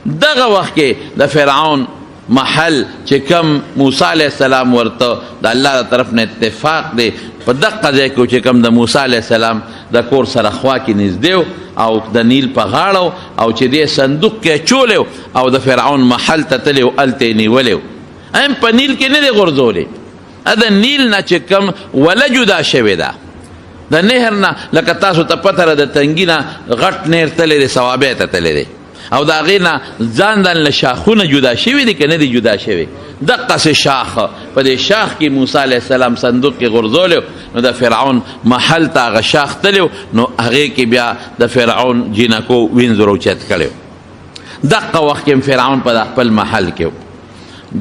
دغه وخت کې د فرعون محل چې کم موسی علیه السلام ورته د الله طرف نه اتفاق دی په دقه ځای کې چې کم د موسی علیه السلام د کور سره خوا کې نږدې او د نیل په غاړه او چې دې صندوق کې اچولی او د فرعون محل ته تللی و هلته یې نیولی هم په نیل کې نه دی غورځولی د نیل نه چې کم وله جدا شوې ده د نهر نه لکه تاسو ته پته ده د تنګي نه غټ نهر تللی دی صوابع ته تللی دی او د هغې نه ځان ځان له شاخونه جدا شوي دي که نه دي جدا شوي دقسې شاخ په دې شاخ کې موسی علیه السلام صندوق کې غورځولی نو د فرعون محل ته هغه شاخ تللی نو هغې کې بیا د فرعون جینکو وینځ روچت کړی دقه وخت کې فرعون په د خپل محل کې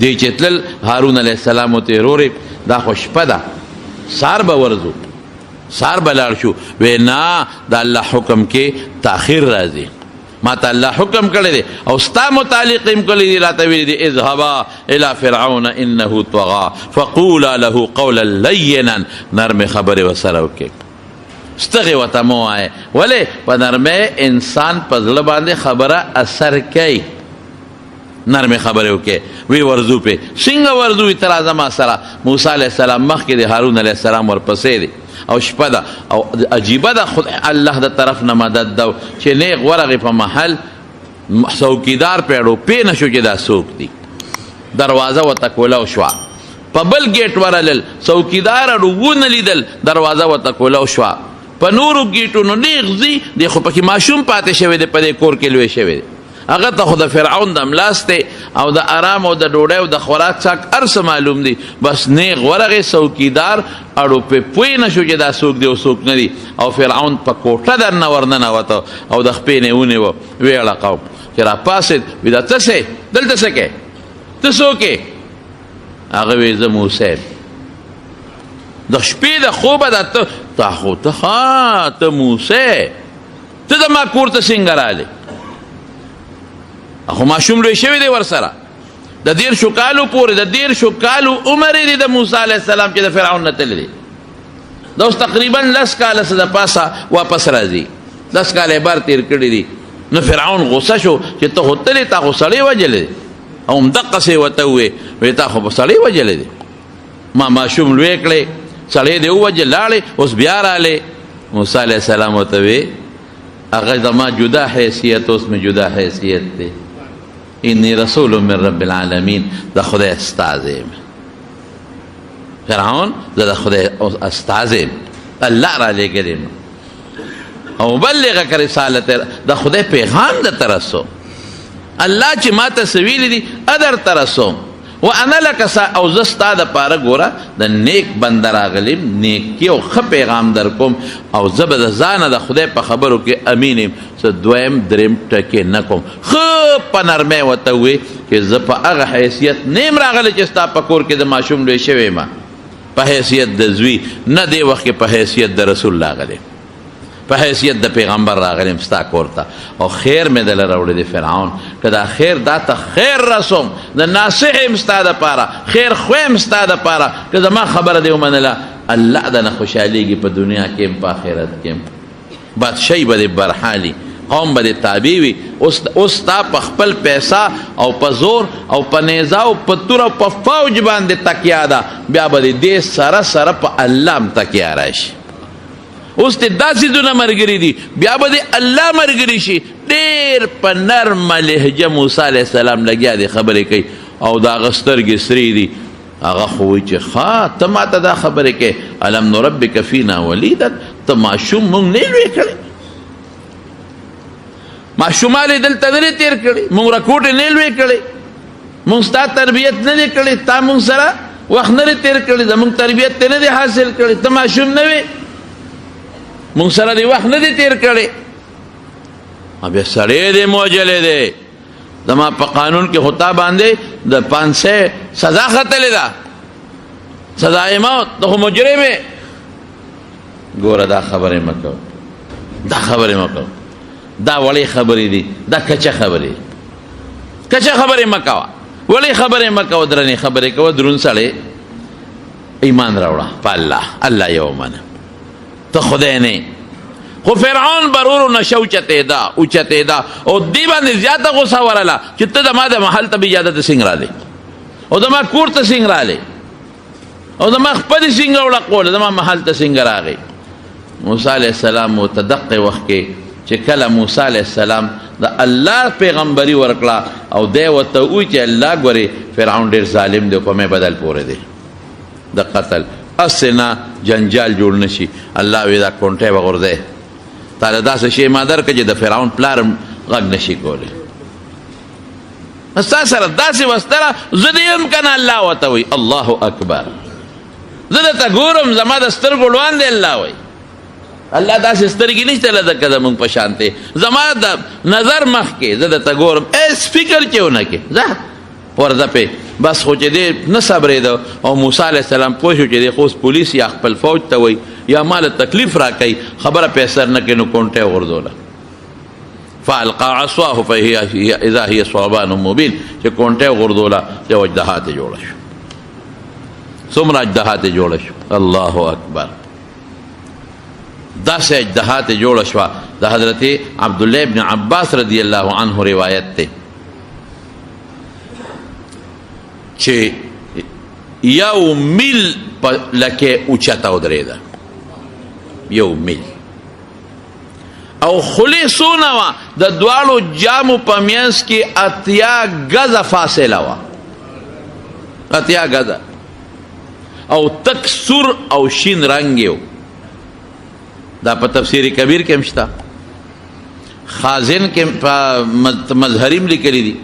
دی چې تلل هارون علیه السلام ورته ورورې دا خو شپه ده سار به ورځو سار به لاړ شو وی نه د الله حکم کې تاخیر راځي ما ته الله حکم کړی دی او ستا متعلق هم کړی دی راته ویلي دی اذهبا الی فرعون انه طغا فقولا له قولا لینا نرمې خبرې ورسره وکړئ ستغې ورته مه وایې ولې په نرمۍ انسان په زړه باندې خبره اثر کوي نرمې خبرې وکړې وی ورځو پې څنګه ورځو وي ته راځه ما سره موسی علیه السلام مخکې د هارون علیه السلام ورپسې دی او شپه ده او عجیبه ده خود الله د طرف نه مدد ده چې نیغ ورغې په محل څوکیدار پیړو پې نه شو چې دا څوک دي دروازه ورته کولو شوه په بل ګیټ ورلل څوکیدار اړو ونه لیدل دروازه ورته کولو شوه په نورو ګیټونو نیغ ځي دی خو پکې ماشوم پاتې شوی دی په دې کور کې لوی شوی دی هغه ته خو د فرعون د املاس دی او د ارام او د ډوډۍ او د خوراک څاک هر څه معلوم دی بس نیغ ورغې څوکیدار اړو پې پوی نه شو چې دا څوک دی او څوک نه دی او فرعون په کوټه درنه ورننوته او د خپې نه ونیوه ویې اړقو چې راپاڅېد وي دا ته څه دلته څه کوې ته څوک یې هغه وی زه موسی د شپې د خوبه ده ته خو ته ها ته موسی ته زما کور ته څنګه رالې خو ماشوم لوی شوی دی ورسره د 13 کالو پورې د 13 کالو عمر دی د موسی علیه السلام چې د فرعون نه تللی دی دا اوس تقریبا 10 کاله څه د پاسه واپس راځي 10 کاله یې بار تېر کړي دي نو فرعون غصه شو چې ته خو تللی تا خو سړی وجلی دی او همدقسې ورته وویې وایي تا خو په سړی وجلی دی ما ماشوم لوی کړی سړی دی ووجه لاړې اوس بیا رالی موسی علیه السلام ورته وی هغه زما جدا حیثیت اوس مې جدا حیثیت دی انی رسول من رب العالمین د خدای استازی یم فرعون زه د خدای استازی یم الله را لېږلی یم او مبلغک رسالت د خدای پیغام درته رسوم الله چې ما ته څه ویلي دي درته رسوم وانا لک او زه ستا دپاره ګوره د نیک بنده راغلیم نیکي او ښه پیغام در کوم او زه به د ځانه د خدای په خبرو کې امین یم څه دویم دریم ټکې نه کوم ښه په نرمۍ ورته ووایي چې زه په هغه حیثیت نه یم راغلی چې ستا په کور کې د ماشوم لوی شوی یم په حیثیت د زوی نه دې وخت کې په حیثیت د رسول راغلی په حیثیت د پیغمبر راغلیم ستا کور ته او خیر مې دله راوړی دی فرعون که دا خیر دا ته خیر رسوم د ناصح یم ستا دپاره خیر خوی یم ستا دپاره که زما خبره دې ومنله الله دنه خوشحالیږي په دنیا کې یم په آخرت کې یم بادشاهي به دې برحالي قوم به دې تابع وي اوس ستا په خپل پیسه او په زور او په نیزه او په تور او په فوج باندې تکیه ده بیا به دې سره سره په الله هم تکیه راشي اوس ته دا څیزونه ملګري دي بیا به د الله ملګري شي ډېر په نرمه لهجه موسی علیه السلام لګیا دی خبرې کوي او د هغه سترګې سرې دي هغه خو وایي چې ښه ته ما ته دا خبرې کوې الم نربک فینا ولیدا ته ماشوم موږ نه لوی کړی ماشومان یې دلته نه دی تېر کړی موږ رکوټ یې نه لوی کړی موږ ستا تربیت نه دی کړی تا موږ سره وخت نه دی تېر کړی زموږ تربیت ته نه دی حاصل کړی ته ماشوم نه وې مونږ سره دی وخت نه دی تېر کړی بیا سړی دی موجلی دی زما په قانون کې خو تا باندې د 500 سزا ختلې ده سزای موت ته خو مجرم یې ګوره دا خبرې مه کوه دا خبرې مه کوه دا وړې خبرې دي دا کچه خبرې کچه خبرې مه کوه وړې خبرې مه کوه درنې خبرې کوه دروند سړی ایمان راوړه په الله الله یې ومنه ته خدای نه خو فرعون برورو نشه اوچتېدا او دې باندې زیاته غوسه ورله چې ته زما د محل ته اجازه ته څنګه رالی او زما کور ته څنګه رالی او زما خپلې څنګه وړقوله زما محل ته څنګه راغی موسی علیه السلام ورته دقې وخت کې چې کله موسی علیه السلام د الله پیغمبري ورکړه او دی ورته ووایي چې الله ګورې فرعون ډېر ظالم دی په مې بدل پورې دی د قتل هسې نه جنجال جوړ نه شي الله وایي دا کونټۍ به غورځی تا له داسې شی ما درکړه چې د فرعون پلار هم غږ نه شي کولی ستا سره داسې وستره زه دې یم که نه الله ورته وایي الله اکبر زه درته ګورم زما د سترګو لوان دی الله وایي الله داسې سترګې نشته لکه زمونږ په شان دی زما د نظر مخکې زه درته ګورم هېڅ فکر چې ونه کې ځه ورځه پې بس خو چې دی نه صبرېده او موسی علیه السلام پوه شو چې دی خو اوس پولیس یا خپل فوج ته وایي یا ما له تکلیف راکوي خبره پې اثر نه کوي نو کونټۍ وغورځوله فالقى عصاه فهي اذا هي ثعبان مبين چې کونټۍ وغورځوله یو اجدها ته جوړه شو څومره اجدها ته جوړه شو الله اکبر داسې اجدها ته جوړه شوه د حضرت عبدالله ابن عباس رضی الله عنه روایت دی چې یو میل په لکې اوچته ودرېده یو میل او خولې څونه وه د دواړو جامو په منځ کې 80 ګزه فاصله وه 80 ګزه او تک سور او شین رنګ یو دا په تفسیر کبیر کې هم شته خازن کې په مظهریم لیکلی دي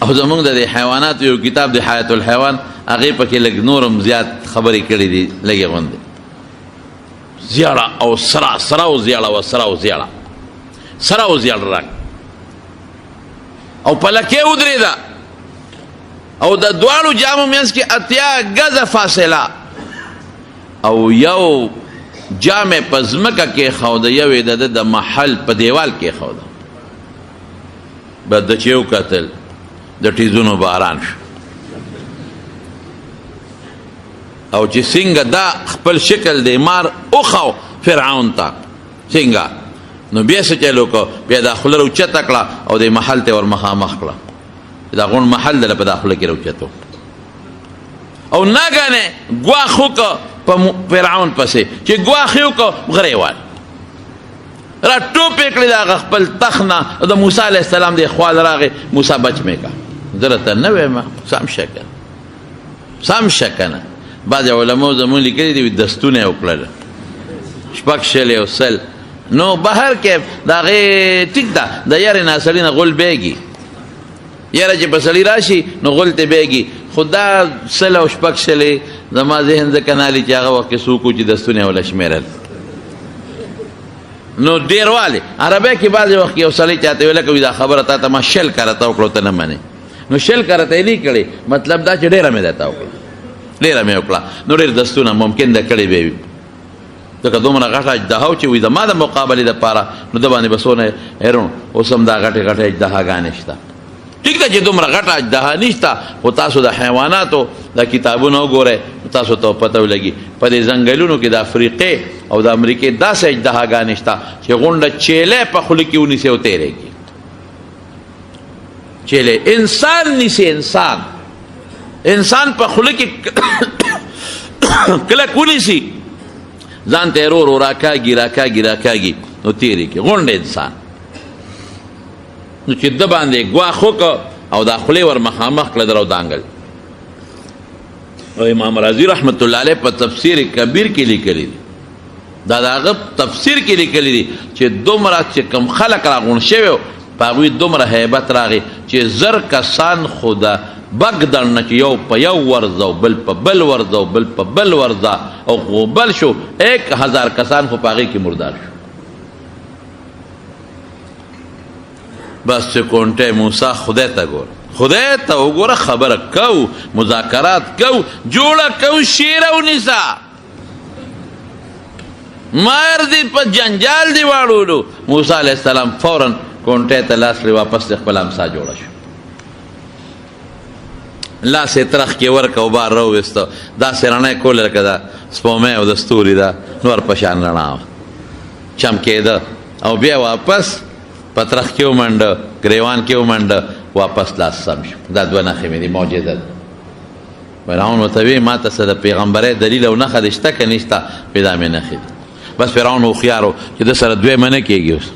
او زمونږ د حیواناتو یو کتاب د حیات الحیوان هغې پکې لږ نور هم زیات خبرې کړي دي لږې غوندې زیاړه او سره او زیاړه وه سره او زیاړه رنګ او په لکې ودرېده او د دواړو جامو منځ کې 80 ګزه فاصله او یو جامې په ځمکه کېښوده یو یې د ده د محل په دیوال کېښوده بس د چې وکتل د ټیزونو باران شو او چې څنګه دا خپل شکل دی مار وخو فرعون ته څنګه نو بیا څه چل وکړو بیا دا خوله راوچته کړه او د محل ته ور مخامخ کړه دا غونډ محل دی په دا خوله کې راوچتو او ناګانې ګواښ وکړه په فرعون پسې چې ګواښ یې وکړو غریوال را ټوپې کړې د هغه خپل تخت نه د موسی علیه السلام دی خوا راغی موسی بچ مې کړه زه راته نه وایم سم سم شه که نه بعضې علماو زمونږ لیکلي دي دستونه یې وکړله 6 نو بهر کې د هغې ټیک ده د یارې نه سړي نه غول بیږي یاره چې په سړي راشي نو غول ته بیږي خو دا 100 او 6 زما ذهن ځکه نه هلي چې هغه وخت کې څوک و چې دستونه یې وله شمېرل نو ډېروالی عربی کې بعضې وخت یو سړی چاته ویله کوي دا خبره تا ته ما 10 کرته وکړو ته نه منې نو 10 کرته یې نه کړې مطلب دا چې ډېره مې درته وکړه ډېره مې وکړه نو ډېر دستونه ممکن ده کړې به وي ځکه دومره غټه اجدها و چې وي زما د مقابلې دپاره نو ده باندې به څونه هیرون اوس هم دا غټې اجدهاګانې شته ټیک ده چې دومره غټه اجدها نشته خو تاسو د حیواناتو دا کتابونه وګورئ تاسو ته پته ولګي په دې ځنګلونو کې د افریقې او د امریکې داسې اجدهاګانې شته چې غونډه چیلې په خوله کې ونیسي او تېرېږي چیلې انسان نیسي انسان په خوله کې کلک ونیسي ځان ته ورو ورو راکاږي نو تېرېږي غونډه انسان نو چې ده باندې ګواښ وکړه او دا خولې ور مخامخ کړه در او دانګل او امام رازي رحمت الله علیه په تفسیر کبیر کې لیکلی دي دا د هغه تفسیر کې لیکلی دي چې دومره چې کوم خلک راغونډ شوي وو په هغوی دومره هیبت راغی چې 1000 کسان خو د بګدړ نه چې یو په یو ورځه بل په بل ورځه بل په بل ورځه او غوبل شو 1000 کسان خو په هغې کې مردار شو بس چې کونټۍ موسی خدای ته وګوره خبره کو مذاکرات کو جوړه کو شیره ونیسه مار دی په جنجال دی واړولو موسی علیه السلام فوراً کونټۍ ته لاس لري واپس د خپل امسا جوړه شو لاس یې ترخ کې ورکه او بار راوویسته داسې رڼا یې کوله لکه د سپومۍ او د ستوري ده نور په شان رڼا وه چمکېده او بیا واپس پترخ کې ومنډه ګریوان کې ومنډه واپس لاس سم شو. دا دوه نښې مې دي معجزه ده. فرعون ورته وی ما ته څه د پیغمبرۍ دلیل او نښه دې شته که نشته؟ وی دا مې نښې دي. بس فرعون هوښیار و چې ده سره دویمه نه کېږي. اوس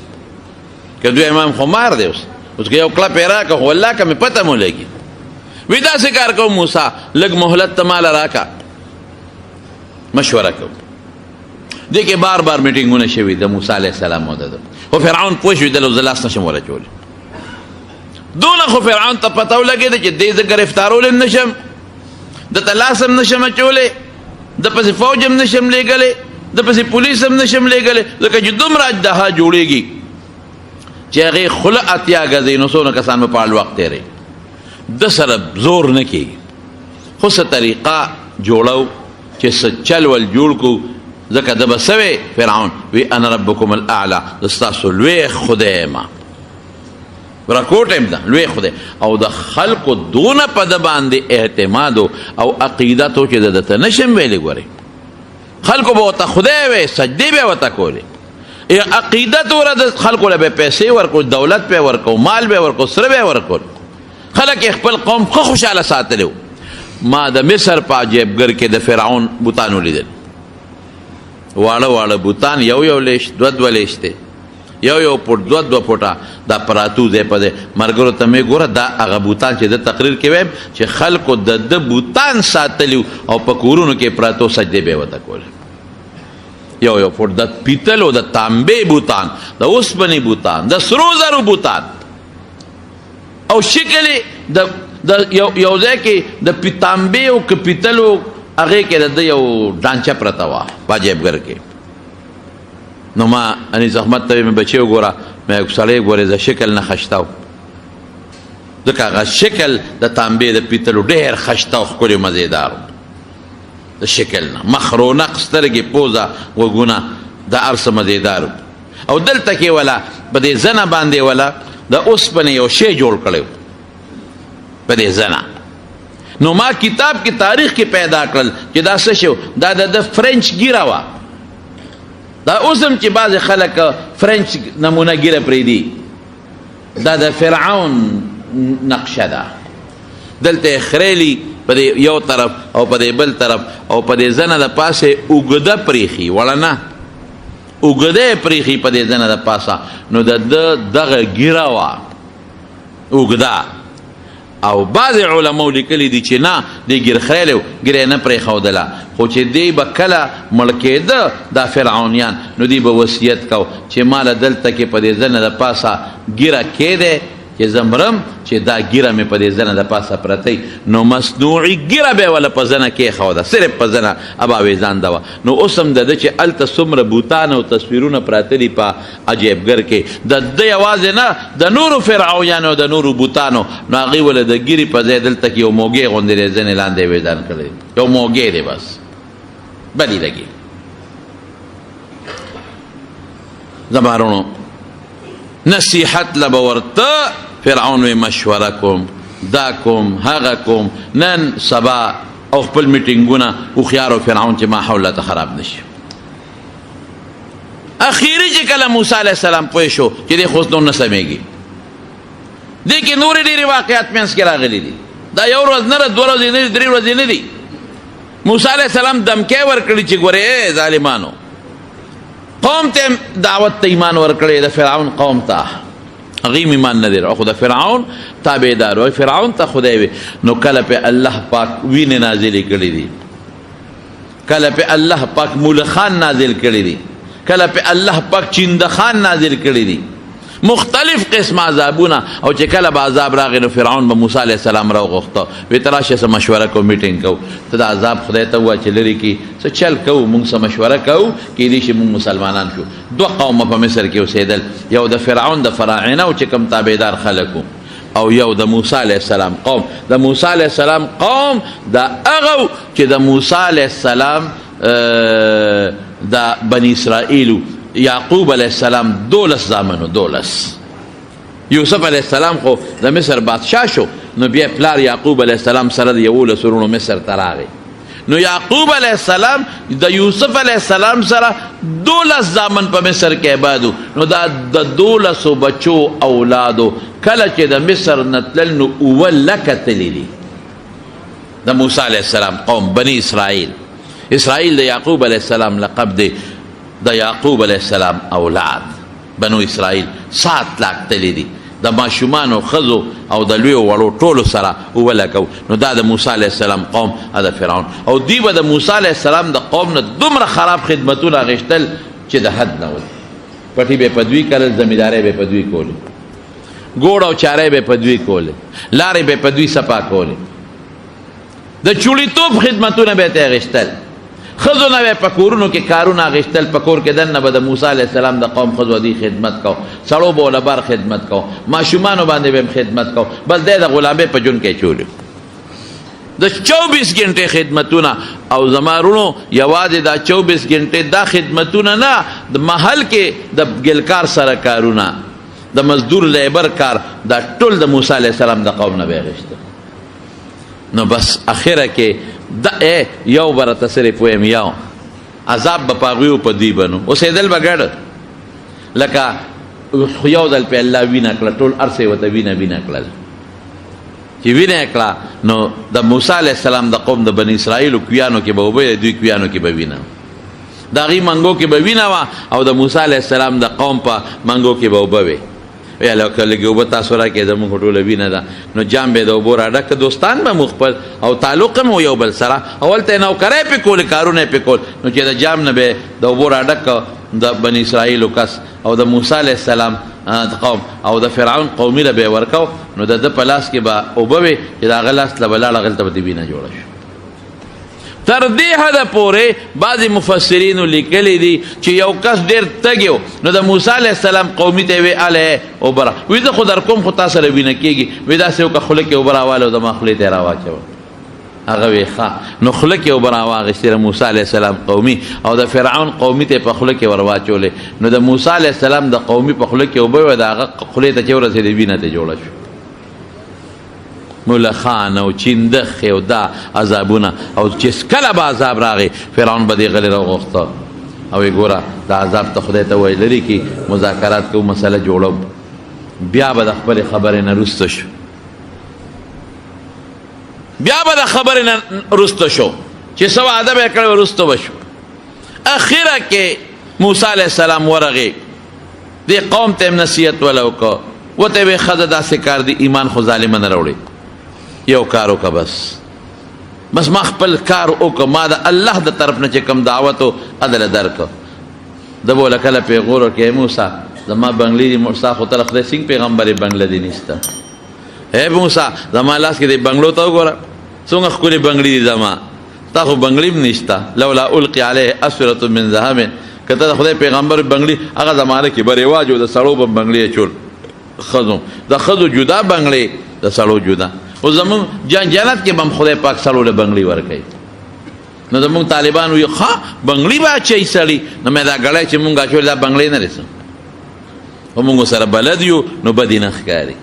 که دویم هم خو مار دی. اوس که یو کلپ یې راکړه خو والله که مې پته مو لګي. وی داسې کار کوم موسی لږ مهلت ته ماله راکړه مشوره کوم. دې کې بار بار میټینګونه شوي د موسی علیه السلام او د ده. خو فرعون پوه شو دله زه لاس نشم ورچولی. دونه خو فرعون ته پته ولګېده چې دې زه ګرفتارولی هم نشم، د ته لاس هم نشم اچولی، د پسې فوج هم نشم لیږلی، د پسې پولیس هم نشم لیږلی، ځکه چې دومره اجدها جوړېږي چې هغې خوله اتیا ګزوي نو څونه کسان به په اړ وخت تېروي. ده سره زور نه کېږي. خو څه طریقه جوړو چې څه چل ول جوړ کړو. ځکه ده به څه وی فرعون وی انا ربکم الاعلی، زه ستاسو لوی خدای یم، راکوټ یم ده لوی خدای. او د خلکو دونه په ده باندې اعتماد او عقیدت و چې ده ته نشم ویلی. ګورې خلکو به ورته خدای وی، سجدې به ورته کولې، عقیدت وره د خلکو له به پیسې ورکو، دولت به ورکو، مال به ورکو، سره به ورکو. خلک یې خپل قوم ښه خوشحاله ساتلی و. ما د مصر په عجیبګر کې د فرعون بوتان ولیدل. واړه واړه بوتان، یو یو لیش، دوه دوه لیش دی، یو پوټ دوه دوه پوټه دا پراتو دی په دی. ملګرو ته مې ګوره دا هغه بوتان چې د تقریر کې ویم چې خلکو د بوتان ساتلی او په کورونو کې پراتو سجدې به یې ورته کولې. یو پوټ د پیتلو د تانبې بوتان، د اوسپنې بوتان، د سرو زرو بوتان، او شکل د یو ځای کې د تانبې او که پیتلو هغې کې د یو ډانچه پرته وه په عجیبګر کې. نو ما انیس احمد ته مې بچی وګوره، مې سړی ګورې د شکل نه خشته و، ځکه هغه شکل د تانبې د پیتلو ډېر خشته او ښکلي او مزېدار و. د شکل نه مخ رونق، سترګې، پوزه، غوږونه، دا هر څه مزېدار و. او دلته کې ولا په دې زنه باندې ولا د اوسپنې یو شی جوړ کړی و په دې زنه. نو ما کتاب کې تاریخ کې پیدا کړل چې دا څه شو، دا د فرنچ ګیره وه. دا اوس هم چې بعضې خلک فرنچ نمونه ګیره پرېږدي، دا د فرعون نقشه ده. دلته یې خریلي په دې یو طرف او په دې بل طرف، او په دې زنه د پاسې اوږده پریښي، وړه نه اوږده یې پریښي په دې زنه د پاسه. نو د ده دغه ګیره وه اوږده. او بعضې علماو لیکلي دي چې نه دې ګیر خریلی و، ګیره یې نه پرېښودله، خو چې دی به کله مړ کېده دا فرعونیان، نو دی به وصیت کو چې ماله دلته کې په دې زنه د پاسه ګیره کېدی چې زه مرم چې دا ګیره مې په دې زنه د پاسه پرتی. نو مصنوعي ګیره به یې وله په زنه کېښوده، صرف په زنه ابا ویزانده وه. نو اوس هم د ده چې هلته څومره بوتان او تصویرونه پراته دي په عجیبګر کې، د ده یوازې نه د نورو فرعونیانو د نورو بوتانو، نو هغوی وله د ګیرې په ځای دلته کې یو موږی غوندې دی ځنې لاندې ویزان کړی، یو موږی دی بس بدې لګي. زما وروڼو نصیحت له به ورته فرعون وی مشوره کوم، دا کوم، هغه کوم، نن سبا او خپل میټینګونه هوښیارو فرعون چې ماحول ته خراب نشي. اخیری چې کله موسی علیه السلام پوه شو چې دې خو اوس نور نه سمېږي، دې کې نورې ډېرې واقعات منځ کې راغلي دي. دا یو ورځ نه ده، دوه ورځې نه دي، درې ورځې نه دي. موسی علیه السلام دمکی ورکړي چې ګورې ظالمانو، قوم ته دعوت ته ایمان ورکړی، د فرعون قوم ته هغوی ایمان نه دی راوړی، خو د فرعون تابعدار وای، فرعون ته خدای وي. نو کله پې الله پاک وینې نازلې کړي دي، کله پې الله پاک مولخان نازل کړي دي، کله پې الله پاک چیندخان نازل کړي دي، مختلف قسم عذابونه. او چې کله به عذاب راغی نو فرعون به موسی علیه السلام راوغوښته، وی ته راشه څه مشوره کوو، میټینګ کوو، ته د عذاب خدای ته ووایه چې لرې کړي، څه چل کوو، موږ څه مشوره کوو، کیدای شي موږ مسلمانان شو. دوه قومه په مصر کې اوسېدل، یو د فرعون د فراعنه او چې کوم تابعدار خلک وو، او یو د موسی علیه السلام قوم. د موسی علیه السلام قوم دا هغه چې د موسی علیه السلام د بني اسرائیلو، یعقوب علیه السلام 12 زامنو، 12. یوسف علیه السلام خو د مصر بادشاه شو، نو بیا پلار یعقوب علیه السلام سره د 11 ورونو مصر ته راغی. نو یعقوب علیہ السلام د یوسف علیہ السلام سره 12 زامن په مصر کې آبادو. نو دا د 12 بچو اولادو کله چې د مصر نه تلل نو 9 لکه تللی دي د موسی علیہ السلام قوم بنی اسرائیل. اسرائیل د یعقوب علیہ السلام لقب دی. د یعقوب علیہ السلام اولاد بنو اسرائیل 7 لاک تللی دي د ماشومانو ښځو او د لویو وړو ټولو سره ولګو. نو دا د موسی علیہ السلام قوم د فرعون او دوی به د موسی علیہ السلام د قوم نه دومره خراب خدمتونه اخیستل چې د حد نه ول. پټي به په دوی کړل، زمیندارۍ به په دوی کولې، ګوړ او چارې به په دوی کولې، لارې به په دوی صفا کولې، د چوړیتوب خدمتونه به یې اخیستل، ښځو نه به په کورونو کې کارونه اخیستل. په کور کې دننه به د موسی علیہ السلام د قوم ښځو دی خدمت کو، سړو به ورله بار خدمت کو، ماشومانو باندې به هم خدمت کو، بس دی د غلامۍ په ژوند کې چولي د 24 ګنټې خدمتونه. او زما وروڼو یوازې دا 24 ګنټې دا خدمتونه نه، د محل کې د ګلکار سره کارونه، د مزدور لیبر کار، دا ټول د موسی علیہ السلام د قوم نه به اخیسته. نو بس اخره کې د یو برته صرف ویم یو عذاب به په هغوی په دوی بنو اوسېدل به ګډ لکه یو ځل پې الله وینه کړه، ټول هر څه یې ورته وینه کړل. چې وینه یې کړه نو د موسی علیہ السلام د قوم د بني اسرائیلو کویانو کې به اوبه، دوی کویانو کې به وینه، د هغې منګو کې به وینه وه او د موسی علیہ السلام د قوم په منګو کې به اوبه وې. یا لکه لږې اوبه تاسو راکړئ زموږ ټوله وینه ده. نو جام به د اوبو راډک، دوستان به مو خپل او تعلق هم یو بل سره، اولته یې نوکرۍ پې کولې، کارونه یې پې کول. نو چې د جام نه به د اوبو راډک د بني اسرائیلو کس او د موسی علیہ السلام قوم او د فرعون قومي له به یې ورکو. نو د ده په لاس کې به اوبه وې چې د هغه لاس له به لاړه هغلته به د وینه جوړه شو. تر دې حده پورې بعضې مفسرینو لیکلی دي چې یو کس ډېر تږی و نو د موسی علیہ السلام قومي ته یې وی الی اوبه را، وی زه خو در کوم خو تا سره وینه کېږي، وی داسې وکړه خوله کې اوبه راواله او زما خولې ته یې راواچوه. هغه وی ښه. نو خوله کې اوبه راواغېستې د موسی علیہ السلام قومي او د فرعون قومي ته یې په خوله کې ور واچولې. نو د موسی علیہ السلام د قومي په خوله کې اوبه وې، د هغه خولې ته چې ورسېدې وینه ته جوړه شو. ملخان او چیندخ او دا عذابونه او چې کله به عذاب راغی فرعون به دې غلی راوغوښته او یې ګوره دا عذاب ته خدای ته وایي لرې کړي، مذاکرات کوو، مسله جوړو. بیا به د خپلې خبرې نه رسته شو، بیا به د خبرې نه رسته شو چې څه وعده به یې کړې وه رسته به شو. اخره کې موسی علیہ السلام ورغې دې قوم ته یې نصیحت وله وکړه، وته یې ویې ښځه داسې کار دی ایمان خو ظالمه نه راوړي، یو کار وکړه بس ما خپل کار وکړه، ما د الله د طرف نه چې کوم دعوت و ادله درکړه. ده به له کله پیغور ورکړي موسی زما بنګلې دي، موسی خو ته خدای سینګ پیغمبر یې بنګله دي نشته. ای موسی زما لاس کې دې بنګلو ته وګوره څومره ښکلې بنګلې دي زما، تا خو بنګلې هم نشته. لولا القي علیه اسورة من ذهب، که ته د خدای پیغمبر بنګلې هغه زمانه کې به رواج و د سړو به بنګلې چول، ښځو د ښځو جدا بنګلې د سړو جدا. او زمونږ جنت کې به هم خدای پاک سړو له بنګلې ورکوي. نو زمونږ طالبان وایي ښه بنګلې به اچوي سړي، نو مې دا ګړی چې مونږ اچولې دا بنګلې نه رسم، خو مونږ سره بلد یو نو بدې نه ښکاري.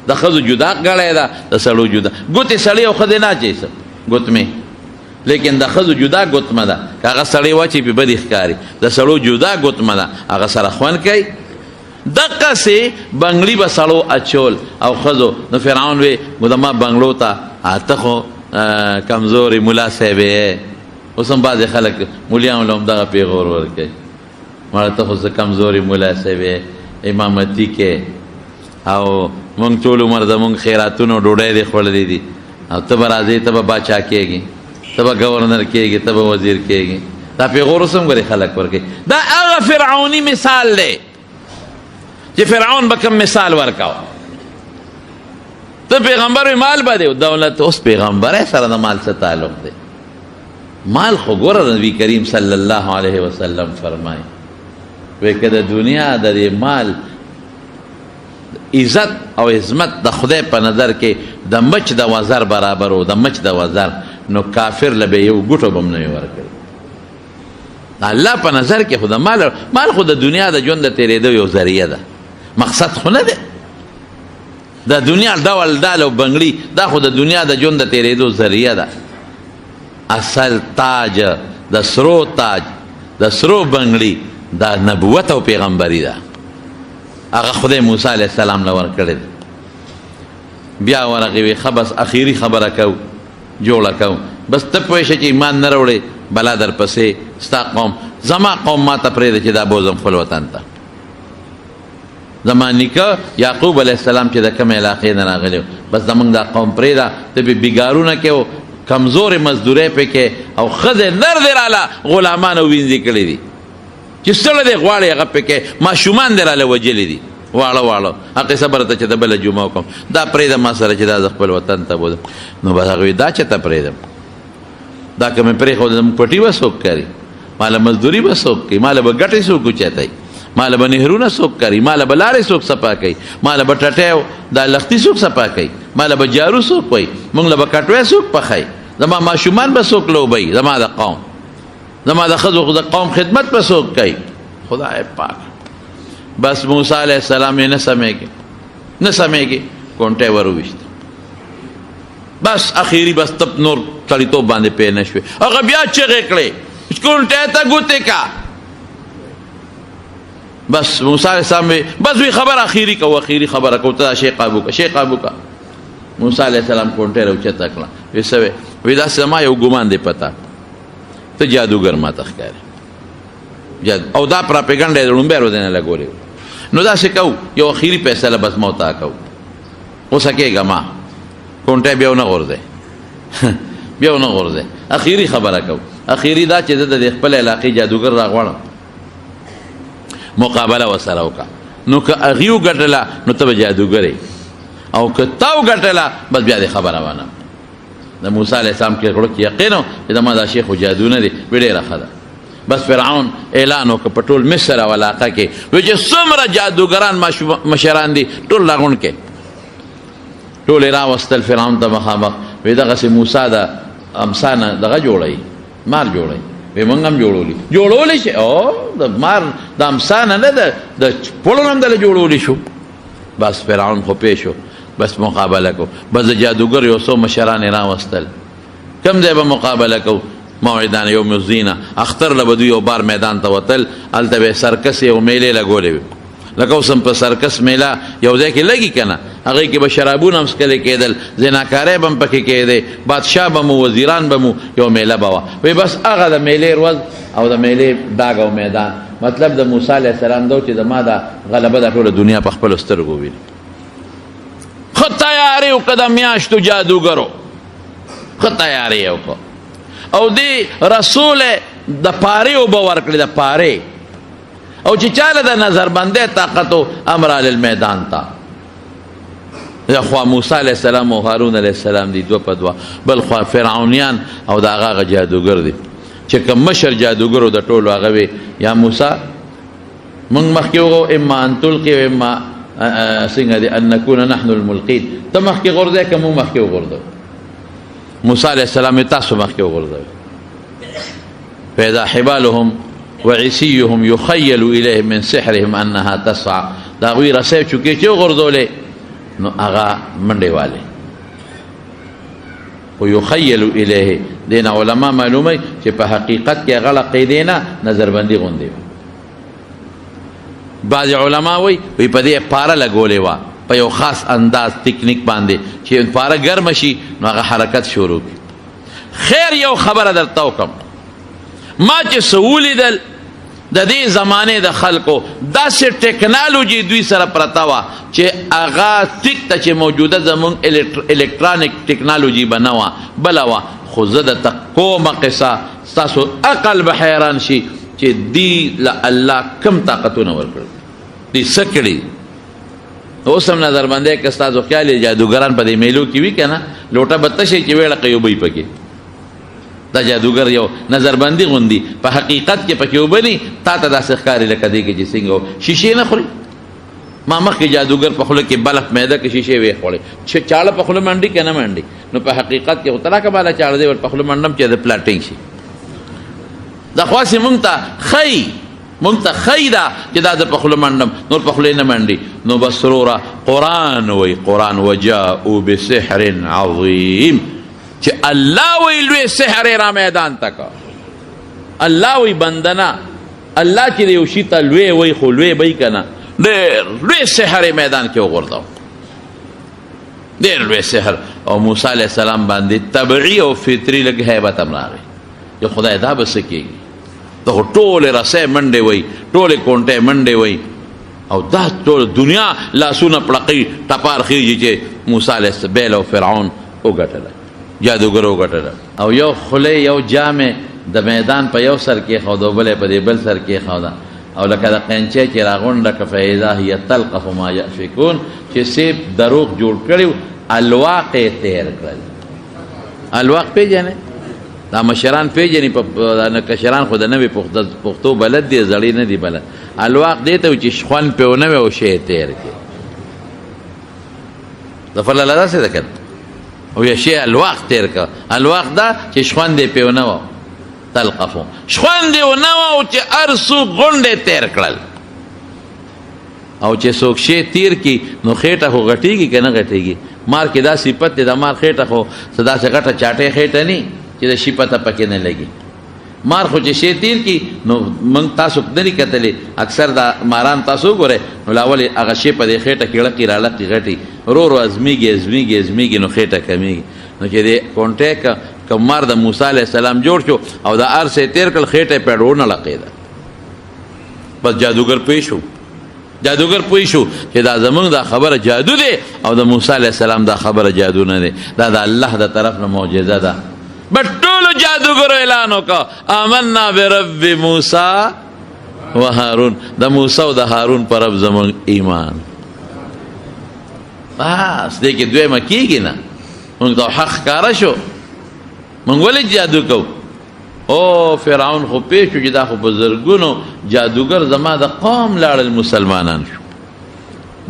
د ښځو جدا ګړی ده، د سړو جدا. ګوتې سړی او ښځې نه اچوي څه ګوتمې، لیکن د ښځو جدا ګوتمه ده، که هغه سړی واچوي پې بدې ښکاري. د سړو جدا ګوتمه ده، هغه سره خوند کوي. دقسې بنګلي به سړو اچول او ښځو. نو فرعون وی زما بنګلو ته ته خو کمزورې ملا صاحب یې. اوس هم بعضې خلک مولیانو له هم دغه پیغور ورکوي، مړه ته خو زه کمزورې ملا صاحب یې، امامتي کې او مونږ ټول عمر زمونږ خیراتونو ډوډۍ دې خوړلې دي او ته به راځې ته به باچا کېږي، ته به گورنر کېږي، ته به وزیر کېږي. دا پیغور اوس هم ګورې خلک ورکوي. دا هغه فرعوني مثال دی چې فرعون به کوم مثال ورکاو. ته پیغمبر مال به دی دولت، اوس پیغمبر سره د مال څه تعلق دی؟ مال خو ګوره نبی کریم صلی الله علیه وسلم فرمایي وی که د دنیا د دې مال عزت او عظمت د خدای په نظر کې د مچ د وزر برابر و، د مچ د وزر، نو کافر له به یو ګوټو به هم نه وي ورکړی. الله په نظر کې خو د مال خو د دنیا د ژوند د تېرېدو یو ذریعه ده، مقصد خو نه دی. د دنیا ډول ډال او بنګړي دا خو د دنیا د ژوند د تېرېدو ذریعه ده. اصل تاج د سرو تاج د سرو بنگړي دا نبوت او پیغمبري ده هغه خدای موسی علیه السلام له ورکړی بیا ورغه وی خبس اخیری خبره کو جوړه کو بس ته پوه شې چې ایمان نه راوړې بلا در پسې ستا قوم زما قوم ما ته پرېږده چې دا بوزم خپل وطن ته زما نیکه یعقوب علیه السلام چې د کومې علاقې نه راغلی بس زمونږ دا قوم پرېږده ته به بیګارونه کې کمزورې مزدورۍ پې کې او ښځې نر دې راله غلامان او وینځې کړي دي چې سړی دې غواړي هغه پې کې ماشومان دې راله وجلي دي واړه واړه هغه قصه به راته چې د بله جمعه وکړم دا پرېږده ما سره چې دا زه خپل وطن ته بوځم نو بس هغه وایي دا چېرته پرېږدم دا که مې پرېښود زموږ پټي به څوک کوي ماله مزدوري به څوک کوي ماله به ګټې څوک اوچتوي ماله به نهرونه څوک کوي ماله به لارې څوک صفا کوي ماله به ټټۍ دا لختي څوک صفا کوي ماله به جارو څوک وایي موږ له به کټوی څوک پخوي زما ماشومان به څوک لوبوي زما د قوم زما د ښځو د قوم خدمت به څوک کوي خدای پاک بس موسی علیه السلام یې نه سمېږي کونټۍ ور وویشته بس اخیری بس تب نور سړیتوب باندې پې نه شوې هغه بیا چغې کړې کونټۍ ته ګوتې کا بس موسی علیه السلام بس وی خبر اخیری کو اخیری خبره کو ته شی قابو کا موسی علیه السلام کونټۍ راوچته کړه وی څه وی داسې زما یو ګمان دی پته ته جادوګر ما ته ښکارې او دا پراپیګنډه یې د لومبۍ ورځې نه لګولې نو داسې کوو یو اخیری فیصله بس ما ورته کوو اوسه کېږه ما کونټۍ بیا ونه غورځئ اخیری خبره کوو اخیری دا چې زه د خپل علاقې جادوګر راغواړم مقابله ورسره وکړه نو که هغې وګټله نو ته به جادوګر او که تا وګټله بس بیا دې خبره وانه د موسی علیه السلام کې کړو چې یقین و چې زما دا شی خو جادو نه دی وی ډېره ښه ده بس فرعون اعلان وکړه په ټول مصر او علاقه کې وی چې څومره جادوګران مشران دي ټول راغونډ کې ټول یې راوستل فرعون ته مخامخ وی دغسې موسی د امسا نه دغه جوړوي مار جوړوي وی موږ هم جوړولی شي او د مار د امسا نه د پړو نه هم دله جوړولی شو بس فرعون خو پې شو بس مقابله کو بس د جادوګر یو څو مشران یې راوستل کم ځای به مقابله کو موعدان یوم الزینه اختر له به دوی یو بار میدان ته وتل هلته به یې سرکس یو میلې لګولې وي لکه اوس هم په سرکس میله یو ځای کې لګي که نه هغې کې به شرابونه هم څکلې کېدل زناکاری به هم پکې کېدی بادشاه به مو وزیران به مو یو میله به وه وایي بس هغه د میلې ورځ او د میلې ډاګ او میدان مطلب د موسی علیه السلام دا چې زما دا غلبه دا ټوله دنیا په خپلو سترګو ویني ښه تیارې وکړه د میاشتو جادوګرو ښه تیارې یې وکړه او دې رسول د پارې اوبه ورکړې د پارې او چې چاله د نظربندۍ طاقت و امر للمیدان ته یا خوا موسی علیه السلام او هارون علیه السلام دي دوه په دوه بل خوا فرعونیان او د هغه جادوګر دي چې کوم مشر جادوګرو د ټولو هغه وی یا موسی موږ مخکې وغو اما ان تلقي و اما څنګه دي ان نکون نحن الملقین ته مخکې غورځئ که موږ مخکې وغورځو موسی علیه السلام تاسو مخکې وغورځوئ فاذا حبالهم وعصيهم يخيل إليه من سحرهم أنها تسعى دا غوی رسۍ چوکې چې وغورځولې نو هغه منډې والې خو یخیل الیه دې نه علما معلوموي چې په حقیقت کې هغه قیدې نه نظربندي غوندې وه بعضې علما وایي په دې پاره لګولې وه په یو خاص انداز تکنیک باندې چې پاره ګرمه شي نو هغه حرکت شروع کړي خیر یو خبره درته وکړم ما چې څه ولیدل د دې زمانې د خلکو داسې ټکنالوژي دوی سره پرته وه چې هغه ټیک ته چې موجوده زمونږ الکترانیک ټکنالوژي به نه وه بله وه خو زه درته کومه قصه ستاسو عقل به حیران شي چې دوی له الله کم طاقتونه ورکړل دوی څه کړي اوس هم نظربندۍ که ستاسو خیال یې جادوګران په دې میلو کې وي که نه لوټه به تشه چې ویړه قیوبۍ پکې دا جادوګر یو نظربندي غوندي په حقیقت کې پکې وبني تا ته داسې ښکاري لکه دی کې چې څنګه شیشې نه خوري ما مخکې جادوګر په خوله کې بلف میده کې شیشې ویې خوړې چې چاړه په خوله منډي که نه منډي نو په حقیقت کې خو تلاکه بالا چاړه دی ور په خوله منډم چې د پلاټینګ شي دا خواصې مونږ ته ښیي مونږ ته ښیي دا چې دا د په خوله منډم نور په خوله نه منډي نو بس وروره قرآن وایي قرآن وجاءوا بسحر عظیم چې الله وی لوی سحر را میدان تکا الله وی بندنا الله چې یو شي ته لوی وی خو لوی بی کنه ډېر لوی سحر میدان کې وغورځاو ډېر لوی سحر او موسی علیه السلام باندې طبعي او فطري لږ هیبت هم راغی چې خدای دا به څه کېږي دغه ټولې رسۍ منډې وی ټولې کونټې منډې وی او دا ټول دنیا لاسونه پړقي ټپار خېږي چې موسی علیه السلام او فرعون وګټله جادوګر وګټله او یو خولې یو جامې د میدان په یو سر کې ښوده بلې په دې بل سر کې ښوده او لکه د قینچې چې راغونډه که فاذا هي تلقف ما یأفکون چې سیب دروغ جوړ کړي الواق یې تیر کړل الواق پیژنې دا مشران پیژنې په کشران خو د نوې پښتو بلد دي زړې نه دي بلد الواق دې ته چې شخوان پې ونه وي او شی تیر کړي د فله داسې ده که او یا شی الواق تیر کړه الواق دا چې شخوان دې پې ونه وه تلقفو شخوان دې ونه وه او چې هر څوک غونډې تیر کړل او چې څوک شی تیر کی نو خېټه خو غټېږي که نه غټېږي مار کې دا صفت دی د مار خېټه خو څه داسې غټه چاټې خېټه نه چې د شي پته پکې نه لګي مار خو چې شی تیر کی نو موږ تاسو نه دي کتلی اکثر دا ماران تاسو وګورئ نو لاولې هغه شی په دې خېټه کې لقي رالقي غټي ورو ورو ازمیږي نو خېټه کمیږي نو چې دې کونټې که مار د موسی علیه السلام جوړ شو او د هر څه تیر کړل خېټه پې ډونه لقېده بس جادوګر پوه شو چې دا زمونږ دا خبره جادو دی او د موسی علیه السلام دا خبره جادو نه دی دا د الله د طرف نه معجزه ده بس ټولو جادوګرو اعلان وکړه آمنا برب موسی و هارون د موسی او د هارون پر رب زمونږ ایمان بس دې کې دویمه کېږي نه موږ ته حق ښکاره شو موږ ولې جادو کوو او فرعون خو پیش شو چې دا خو په زرګونو جادوګر زما د قوم لاړل مسلمانان شو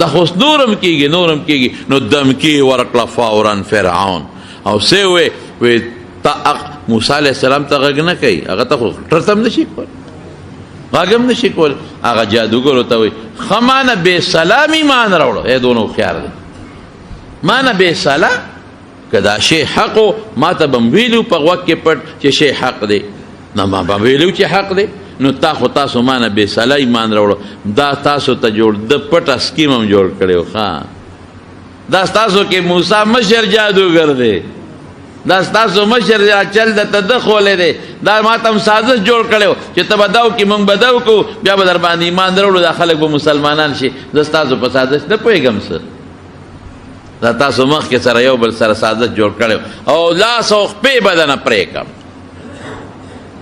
دا خو نورم کېږي نو دمکې ورکړه فورا فرعون او څه وی موسی علیه السلام ته غږ نه کوي هغه ته خو ټرته هم نشي کول غږ هم نشي کول هغه جادوګر ورته وایي ښه ما نه بې سلام ایمان راوړه ای دونه هوښیار دی ما نه بې سلام که دا شی حق و ما ته به م ویلو په غوږ کې پټ چې شی حق دی نه ما به ویلو چې حق دی نو تاسو ما نه بې سلا ایمان راوړو دا تاسو ته جوړ د پټه سکیم هم جوړ کړی و دا ستاسو کې موسی مشر جادوګر دی دا ستاسو مشر چل درته ده خولی دی دا ما ته هم سازش جوړ کړی و چې ته به دا وکړې موږ به دا وکړو بیا به در باندې ایمان راوړو دا خلک به مسلمانان شي زه ستاسو په سازش نه پوهېږم څه دا تاسو مخکې سره یو بل سره سازش جوړ کړی او لاس او خپې به دنه پرې کړم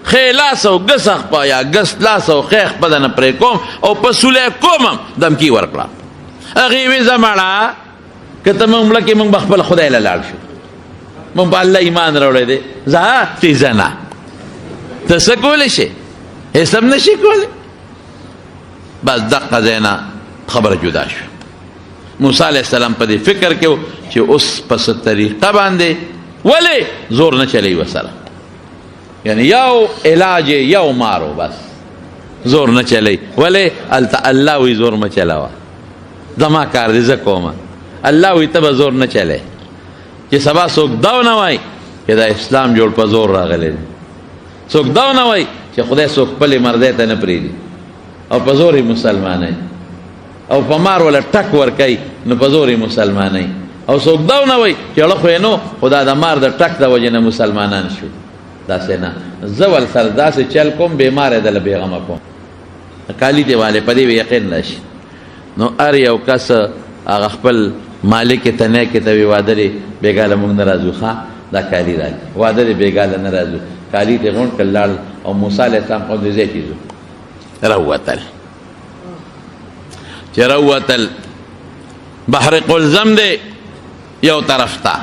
خې لاس او ګس خپه یا ګس لاس او خې خپه دنه پرې کوم او په سولی کوم هم دمکي ورکړه هغې وې زه مړه که ته موږ مړه کې موږ به خپل خدای له لاړ شو موږ په الله ایمان راوړی دی زه تیزه نه ته څه کولی شې هېڅ هم نه شي کولی بس دقه ځای نه خبره جدا شو موسی علیه السلام په دې فکر کې و چې اوس په څه طریقه باندې ولې زور نه چلی ورسره یعنی یو علاج یو مارو بس زور نه چلی ولې هلته الله وی زور مه چلوه زما کار دی زه کومه الله وی ته به زور نه چلی چې سبا څوک دا ونه وایي چې دا اسلام جوړ په زور راغلی دی څوک دا ونه وایي چې خدای څوک خپلې مردۍ ته نه پرېږدي او په زور یې مسلمانوي او په مار ولا ټک ورکوي نو په زور یې مسلمانوي او څوک دا ونه وایي چې اړه خو یې نو خو دا د مار د ټک د وجې نه مسلمانان شو داسې نه زه ول سره داسې چل کوم بیمار یې دله بېغمه کوم کالي دې والې په دې یقین راشي نو هر یو کس هغه خپل مالک ته نیکې ته وي واده دې بېګاله موږ نه راځو ښه دا کالي راځي واده دې بېګاله نه راځو کالي دې غونډ کړل لاړل او موسی علیه السلام قوم دې ځای کې ځو راووتل چې راووتل بحر قلزم دی یو طرف ته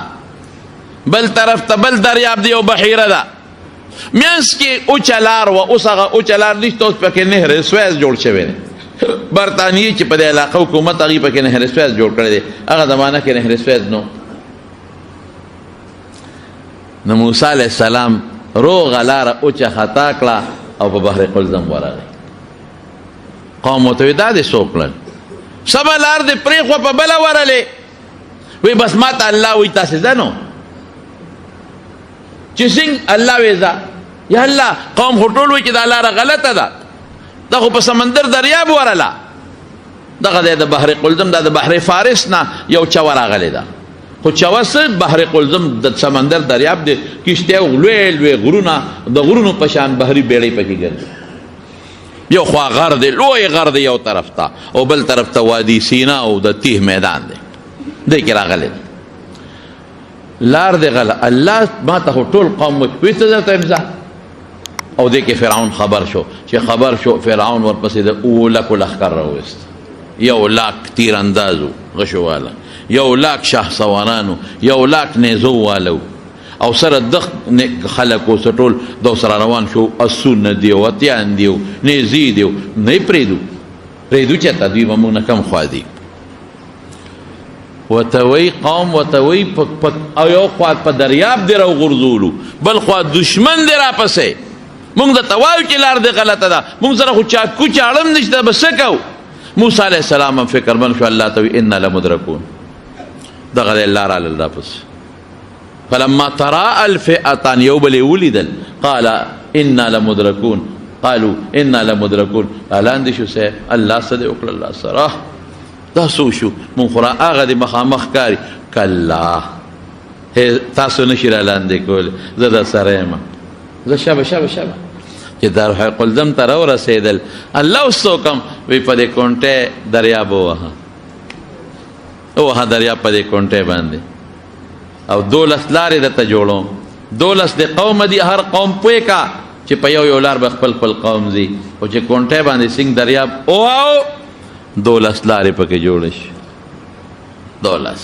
بل طرف ته بل دریاب دی یو بحیره ده منځ کې اوچه لار وه اوس هغه اوچه لار نشته اوس پکې نهر سویس جوړ شوی دی برطانیې چې په دې علاقه حکومت هغې پکې نهر سویس جوړ کړی دی هغه زمانه کې نهر سویس نو موسی علیه السلام روغه لاره اوچه خطا کړه او په بحر قلزم ورغی قوم ورته وایي دا دې څوک کړل سمه لار دې پرېښوه په بله ورلې وی بس ما ته الله وایي تاسې ځه نو چې څنګه الله ویزا یا الله قوم خو ټول وایي چې دا لاره غلطه ده، دا خو په سمندر دریاب ورله، دغه د بحر قلزم دا د بحر فارس نه یو چوه راغلی ده، خو چوه څه بحر قلزم د سمندر دریاب دی، کشتۍ لوی لوی غرونه د غرونو په شان بحري بیړۍ پکې ګرځي، یو خوا غر دی لوی غر دی یو طرف ته او بل طرف ته وادي سینا او د تیه میدان دی، دی کې راغلی دی لار دی غله. الله ما ته خو ټول قوم وی ته درته امضا او دی کې فرعون خبر شو، چې خبر شو فرعون ورپسې د 2 لښکر راوویست، 1,00,000 تیر اندازو غشو والا، 1,00,000 شاه سوارانو، 1,00,000 نیزو والو او سره د خلکو سټول دو سره روان شو، اسونه دیو اتیان دیو نیزی دیو، نه پریدو چېرته دوی به موږ نه کم خوا دي وتوی قوم وتوی او یو خوا په دریاب دی راوغورځولو، بل خوا دشمن دی راپسې، موږ درته وایو چې لار دی غلطه ده، موږ سره خو چاکو چاړم نشته، به څه کوو؟ موسی علیه السلام هم فکرمند شو، الله ته وی انا لمدرکون، دغه دی الله راغلل راپسې. فلما تراءى الفئتان یو بل یې ولیدل قال انا لمدرکون، قالوا انا لمدرکون، الاندې شو سه الله څه دی وکړه، الله سره دا څه شو، مونږ خو هغه د مخامخ کاري، کلا تاسو نشئ رالاندې کولی، زه در سره یم، زه شبه چې در قلزم ته راورسېدل الله اوس څه وکړم، وی په دې کونټۍ دریاب ووهه دریاب په دې کونټۍ باندې او 12 لارې درته جوړوم، 12 د قوم دي، هر قوم پوه کا چې په یو لار به خپل قوم ځي، او چې کونټۍ باندې سنګ دریاب اوهو 12 لارې پکې جوړه شي، 12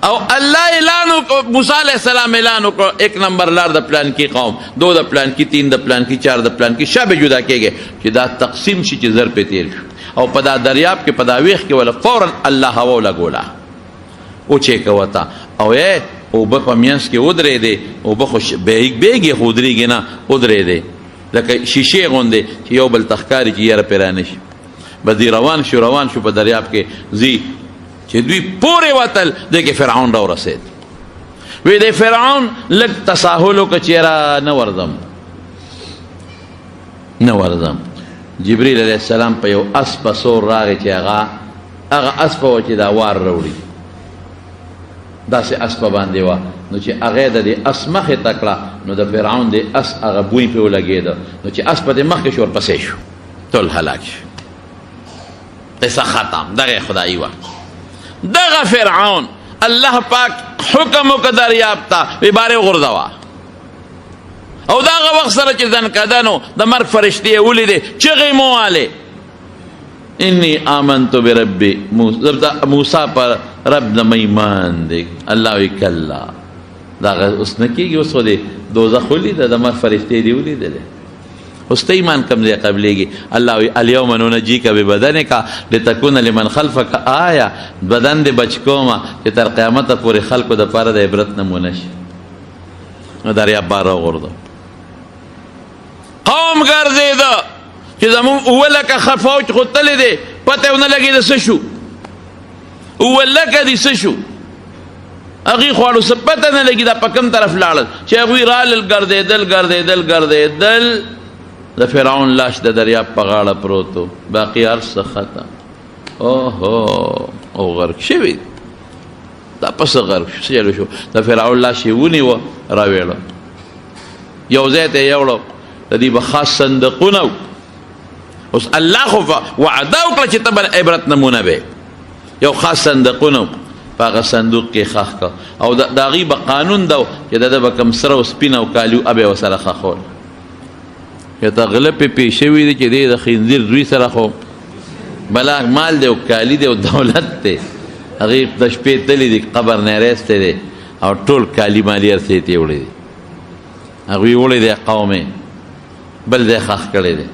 او الله اعلان وکړ، موسی علیه السلام اعلان وکړ 1 نمبر لار د پلان کی قوم، 2 د پلان کی، 3 د پلان کی، 4 د پلان کی، شابه جدا کېږي چې دا تقسیم شي چې زر په تیر شو، او په دا دریاب کې په دا ویخ کې ولا فورا الله هوا لګولا او چې کوتا او او به په میانس کې ودرېدې، او به خو بیګې خو ودرېږي نه، ودرېدې لکه شیشې غوندې چې یو بل تخکاري چې یاره پرې رانشي، به دی روان شو په دریاب کې ځي چې دوی پورې وتل، دی کې فرعون راورسېد، وی دی فرعون لږ تساهل وکړه چې یاره نه ورځم. جبریل علیه السلام په یو اس په سور راغی چې هغه اس په و چې دا وار راوړي، داسې اس په باندې وه، نو چې هغې د دې اس مخې ته کړه، نو د فرعون د اس هغه بوی پرې ولګېده، نو چې اس په دې مخکې شو ورپسې شو، ټول هلاک شو، قصه ختم. دغه خدایي وه، دغه فرعون الله پاک حکم وکړه دریاب ته وی بارې وغورځوه، او دغه وخت سره چې ځنکدنو د مرګ فرشتې یې ولیدې چغې مو والې، انی آمنتو بربی، موسی پر رب نم ایمان دی، الله وی کلا دغه اوس نه کېږي، اوس خو دې دوزخ ولیده، د مرګ فرشتې دې ولیدلې، اوس ته ایمان کم ځای قبلېږي. الله وی الیوم ننجیک ببدنک لتکون لمن خلفک آیه، بدن دې بچ کومه چې تر قیامته پورې خلکو دپاره د عبرت نمونه شي. نو دریاب بار راوغورځو، قوم ګرځېده چې زمونږ 2 فوج خو تللی دی، پته یې ونه لګېده څه شو، 2 دي څه شو، هغې خواړو څه پته نه لګي دا په کوم طرف لاړل، چې هغوی رالل ګرځېدل د فرعون لاش د دریاب په غاړه پروت و، باقي هر څه ختم، اوهو او غرق شوي، دا پس غرق شو، شو د فرعون لاش یې ونیوه راویړه، یو ځای ته یې یوړه، د دې به خاص صندوقونه، اوس الله خو وعده وکړه چې ته به عبرت نمونه به، یو خاص صندوقونه په هغه صندوق کې ښخ کړه، او د هغې به قانون ده چې د ده به کوم سره او سپین او کالي اب یې ورسره ښخول، که ته غله پې پې شوي دی چې دی د خنزیر زوی سره خو بلا مال دی او کالي دی او دولت دی، هغې د شپې تللی دی، قبر نه رستی دی او ټول کالي مالي هر څه یې ته وړی دی، هغوی وړی دی قومې بل ځای ښخ کړی دی،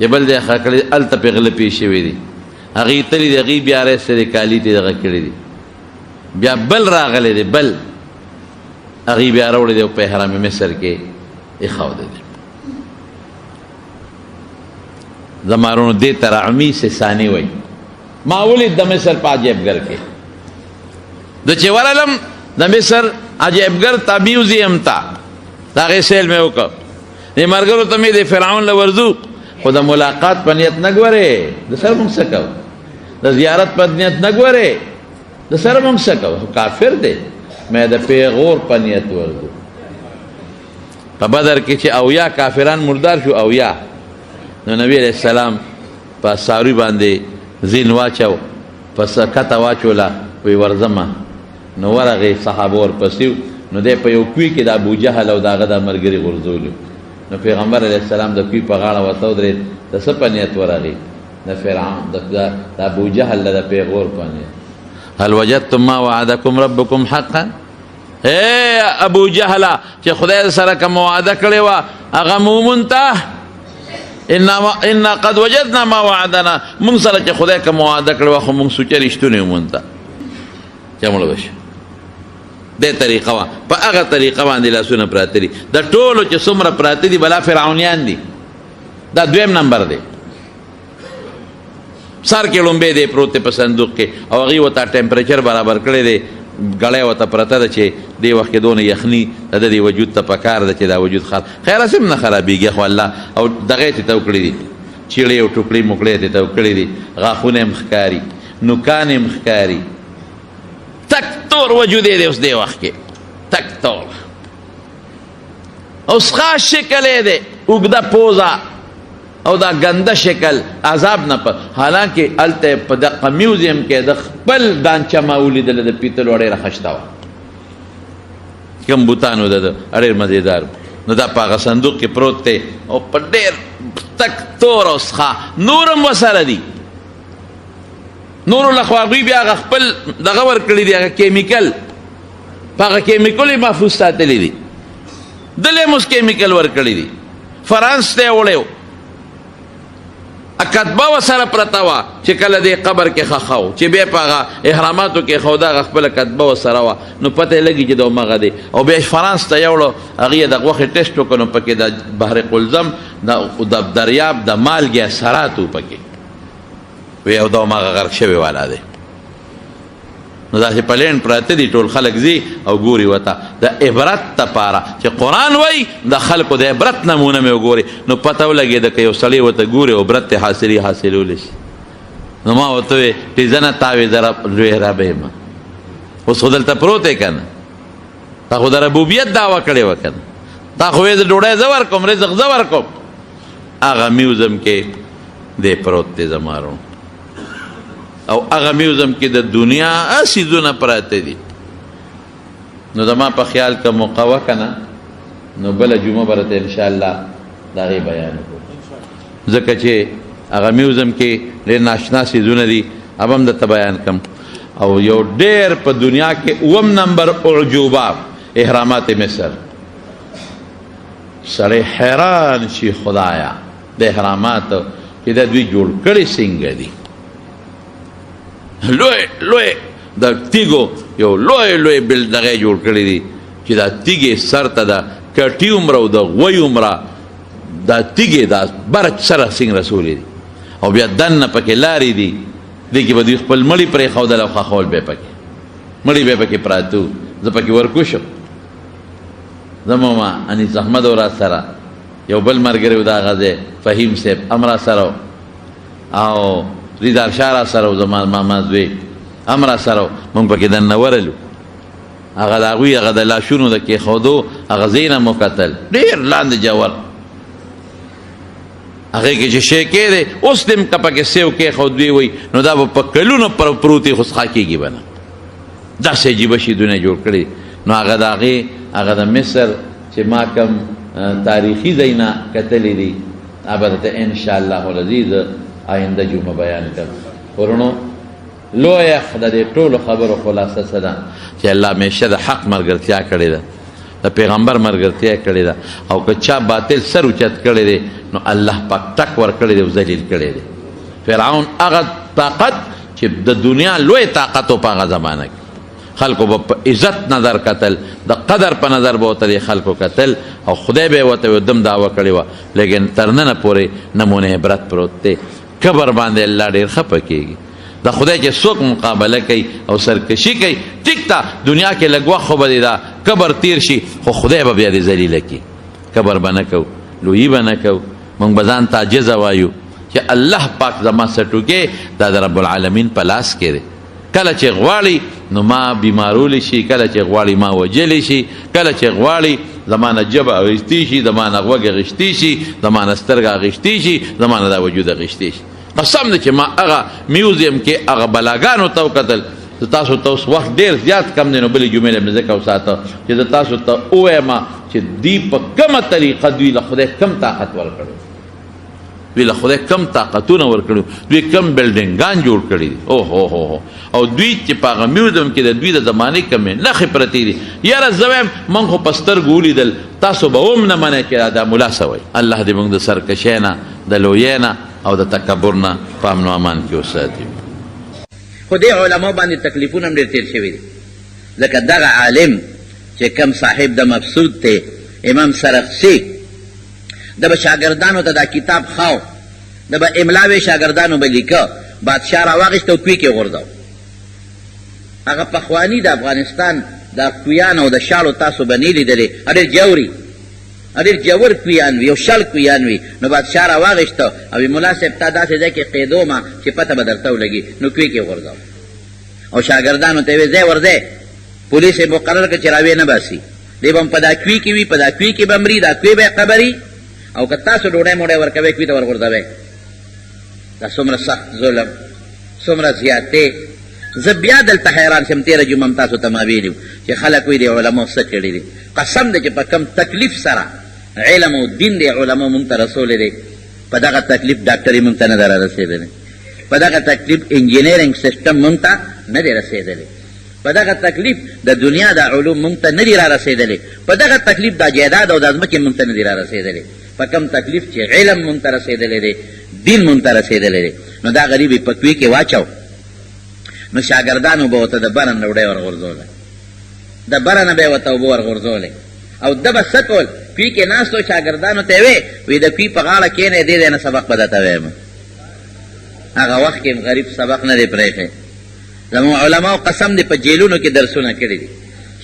چې بل ځای ښخ کړی دی هلته پې غله پې شوي دي، هغې تللی دی، هغې بیا رستی دی، کالي ته یې دغه کړي دي، بیا بل راغلی دی، بل هغې بیا راوړی دی او په احرام مصر کې ایښودی دی. زمارونو دې ته رعمی سے ثاني وایي، ما ولید د مصر په عجیبګر کې، د چې ورغلم د مصر عجیبګر ته میوزیم ته، د هغې سیل مې وکړ دې ملګرو ته مې د فرعون له ورځو خو د ملاقات په نیت نه ګورې د سره مونږ څه کوو د زیارت په نیت نه ګورې د سره مونږ څه کوو کافر دی مې د پیغور په نیت ورځو په بدر کې چې اویا کافران مردار شو اویا نو نبی علیہ السلام په ساروی باندې زین واچو په سکته واچوله وی ورځمه نو ورغې صحابه ورپسې نو دی په یو کوی کې د ابوجهل او د هغه د ملګري غورځولو نو پیغمبر علیه السلام د کوی په غاړه ورته ودرېد د څه په نیت ورغې د فرعون د ابوجهل د پیغور په نیت هل وجدتم ما وعدکم ربکم حقا اے ابو جهله چې خدای سره کوم وعده کړې وه هغه مومنته انا قد وجدنا ما وعدنا مونږ سره چې خدای کوم وعده کړې وه خو مونږ سوچه رښتونې ومونته چې مړه بشه دې طریقه وه په هغه طریقه باندې لاسونه پراته دي د ټولو چې څومره پراته دي بلا فرعونیان دي دا دویم نمبر دی سر کې لومبې دی پروت دی په صندوق کې او هغې ورته ټمپریچر برابر کړی دی ګړی ورته پرته ده چې دې وخت کې دونه یخني د دې وجود ته پکار ده چې دا وجود خیر هسې هم نه خرابېږي خو الله او دغه یې تیته وکړي دي چیړې او ټوکړې موکړې یې تیته وکړي دي غاښونه هم ښکاري نوکان هم ښکاري تک تور وجود یې دی اوس دې وخت کې تک تور اوس خاص شکل یې دی اوږده پوزه او دا ګنده شکل عذاب نه په حالانکه هلته په دغه میوزیم کې د خپل دانچه ما ولیدله د پیتلو ډېره خشته وه کوم بوتان و د ډېر مزېدار نو دا په هغه صندوق کې پروت دی او په ډېر تک تور او څخه نور هم ورسره دي نورو له خوا هغوی بیا هغه خپل دغه ورکړي دي هغه کیمیکل په هغه کیمیکل یې محفوظ ساتلی دي دلې هم اوس کیمیکل ورکړي دي فرانس ته یې وړی کتبه ورسره پرته وه چې کله دې قبر کې ښخه و چې بیا په هغه احراماتو کې ښوده هغه خپله کتبه ورسره وه نو پته یې لګي چې دا همغه دی او بیا فرانس ته یوړو هغې یې د غوښې ټیسټ وکړو نو پکې د بحر قلزم د دریاب د مالګې اثرات و پکې وی او دا همغه غرق شوی والا دی نو داسې پلین پراته دي ټول خلک ځي او ګوري ورته د عبرت دپاره چې قرآن وایي د خلکو د عبرت نمونه مې وګوري نو پته ولګېده که یو سړی ورته ګوري عبرت یې حاصلولی شي نو ما ورته ویې ټیزه نه تاوې زه لوی ربه یم اوس خو دلته پروت یې که نه تا خو د ربوبیت دعوه کړې وه که نه تا خو ویې د ډوډۍ زه ورکوم رزق زه ورکوم هغه میوزم کې دی پروت دی زما روڼ او هغه میوزم کې د دنیا څیزونه پراته دي نو زما په خیال که موقع وه که نه نو بله جمعه به راته انشاءالله د هغې بیان وکړو ځکه چې هغه میوزم کې ډېر ناشنا څیزونه دي اب هم درته بیان کړم او یو ډېر په دنیا کې اووم نمبر اعجوبه احرامات مصر سړی حیران شي خدایا د احرامات چې دا دوی جوړ کړي څنګه دي لوی د تیږو یو لوی بل دغه جوړ کړی دي چې دا تیږې سر ته د کټي عمره او د غوی عمره دا تیږې دا برج سره څنګه رسولي دي او بیا دننه پکې لارې دي دې کې به دوی خپل مړي پرېښودل او خښول به پکې مړي به پکې پراته وو زه پکې ورکوشم زما ما انیس احمد او را سره یو بل ملګری و د هغه ځای فهیم صاحب هم را سره او ریدار شاه را سره و زما ماما زوی هم را سره و مونږ پکې دننه ورلو هغه د هغوی هغه د لاشونو د کېښودو هغه ځای نه مو کتل ډېر لاندې جوور هغې کې چې شی کېدی اوس دې که پکې سیو کېښود دوی وایي نو دا به په کلونو پروت وي خو څښا کېږي به نه داسې عجیبه شیدونه جوړ کړي نو هغه د هغې هغه د مصر چې ما کوم تاریخي ځایونه کتلی دي هغه به درته انشاءالله العزیز آینده جمعه بیان کړم ورونو لویه د دې ټولو خبرو خلاصه څه ده چې الله همیشه د حق ملګرتیا کړې ده د پیغمبر ملګرتیا کړې ده او که چا باطل سر اوچت کړی دی نو الله پاک ټک ورکړی دی او ذلیل کړی دی فرعون هغه طاقت چې د دنیا لوی طاقت و په هغه زمانه کې خلکو به په عزت نظر کتل د قدر په نظر به ورته د خلکو کتل او خدای به یې ورته دم دعوه کړې وه لیکن تر ننه پورې نمونه عبرت پروت دی کبر باندې الله ډېر خفه کېږي د خدای چې څوک مقابله کوي او سرکشي کوي ټیک ته دنیا کې لږ وخت خو به دې دا کبر تیر شي خو خدای به بیا دې ذلیله کړي کبر به نه کوو لویي به نه کوو موږ به ځان ته عاجزه وایو چې الله پاک زما سټوکې دا د رب العالمین په لاس کې دی کله چې غواړي نو ما بیمارولی شي کله چې غواړي ما وجلی شي کله چې غواړي زما نه ژبه اغېستی شي زما نه غوږ اغېستی شي زما نه سترګه اغېستی شي زما نه دا وجود اغېستی شي قسم دی چې ما هغه میوزیم کې هغه بلاګانو ته وکتل تاسو ته اوس وخت ډېر زیات کم دی نو بلې جملې مې ځکه وساته چې زه تاسو ته ووایم چې دوی په کومه طریقه دوی له خدای کم طاقت ورکړی دوی له خدای کم طاقتونه ورکړي دوی کم بلډینګان جوړ کړي دي اوهو او دوی چې په هغه میوزیم کې د دوی د زمانې کمې نښې پرتې دي یاره زه وایم موږ خو په سترګو ولیدل تاسو به هم نه منئ چې دا ملا څه وایي الله دې موږ د سرکشۍ نه د لویۍ نه او د تکبر نه په امن و امان کې وساتي خو دې علماو باندې تکلیفونه هم ډېر تېر شوي دي لکه دغه عالم چې کم صاحب د مبسوط دی امام سرخسی د به شاګردانو ته دا کتاب خاو د به املاوې شاګردانو به لیکه بادشاه راواخېسته او کوی کې غورځو هغه پخواني د افغانستان دا کویان او د شاړو تاسو به نه لیدلې ډېر جوري ډېر جور کویان وي یو شل کویان وي نو بادشاه راواخېسته او ملا صاحب تا داسې ځای کې قیدو ما چې پته به درته ولګي نو کوی کې غورځو او شاګردانو ته یې ویې ځئ ورځئ پولیس یې مقرر کړه چې راویې نه باسي دی به هم په دا کوی کې وي په دا کوی کې به مري دا کوی به یې قبري او که تاسو ډوډۍ موډۍ ورکوئ کوي ته ورغورځوئ دا څومره سخت ظلم څومره زیاتې زه بیا دلته حیران شم تېره جمعه هم تاسو ته ما ویلي چې خلک وایي د علماو څه کړي دي قسم دی چې په کم تکلیف سره علم او دین دی علماو مونږ ته رسولی دی په دغه تکلیف ډاکټري مونږ ته نه ده رارسېدلی په دغه تکلیف انجینیرنګ سیسټم مونږ ته نه دی رسېدلی په دغه تکلیف د دنیا د علوم مونږ ته نه دي رارسېدلی په دغه تکلیف د جایداد او د ځمکې مونږ ته نه دي رارسېدلی په کم تکلیف چې علم مونږ ته رسېدلی دی دین مونږ ته رسېدلی دی نو دا غریب یې په کوی کې واچو نو شاګردانو به ورته د بره نه ډوډۍ ورغورځوله د بره نه به یې ورته اوبه ورغورځولې او ده به څه کول کوی کې ناستو شاګردانو ته یې وی د کوی په غاړه کښېنئ دې ځای نه سبق به درته وایم هغه وخت کې غریب سبق نه دی پرېښی زموږ علماو قسم دی په جیلونو کې درسونه کړي دي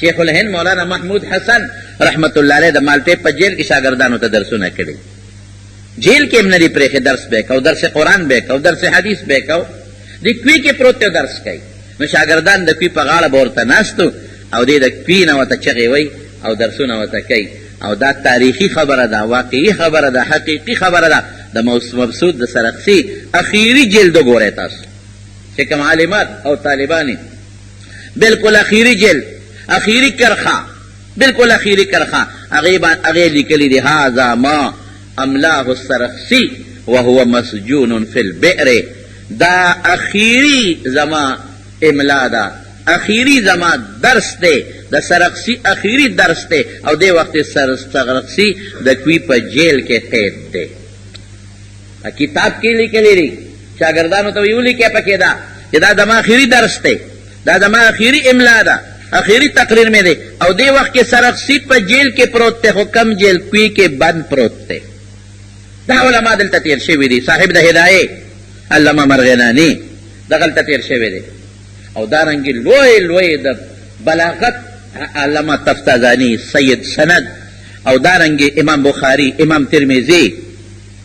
شیخ الهند مولانا محمود حسن رحمت الله علیه د مالټې په جیل کې شاګردانو ته درسونه کړي جیل کې هم نه دي پرېښی درس به یې کو درس قرآن به یې کو درس حدیث به یې کو د کوی کې پروت دی درس کوي نو شاګردان د کوی په غاړه به ورته ناستو او دې د کوی نه ورته چغې وی او درسونه ورته کوي او دا تاریخي خبره ده واقعي خبره ده حقیقي خبره ده د مبسوط د سرخسی اخیری جلد وګورئ تاسو چې کوم عالمات او طالبانی بالکل اخیری جلد اخیری کرخه بالکل اخیری کرخه هغې لیکلي دي هذا ما املاه السرخسی وهو مسجون فی البئر دا اخیری زما املا ده اخیری زما درس دی د سرخسی اخیری درس دی او دی وقت سرخسی د کوی په جیل کې قید دی کتاب کې لیکلی دی شاګردانو ته ویې ولیکئ پکې دا چې دا زما اخیری درس دی دا زما اخیری املا ده اخیری تقریر میں دی او دی وقت کې سرخسی په جیل کې پروت دی خو کم جیل کوی کې بند پروت دی دا علما دلته تیر شوي دي صاحب د هدایې علامه مرغناني دغلته تیر شوی دی او دارنګې لوی لوی د بلاغت علامه تفتازانی سید سند او دارنګې امام بخاري امام ترمذي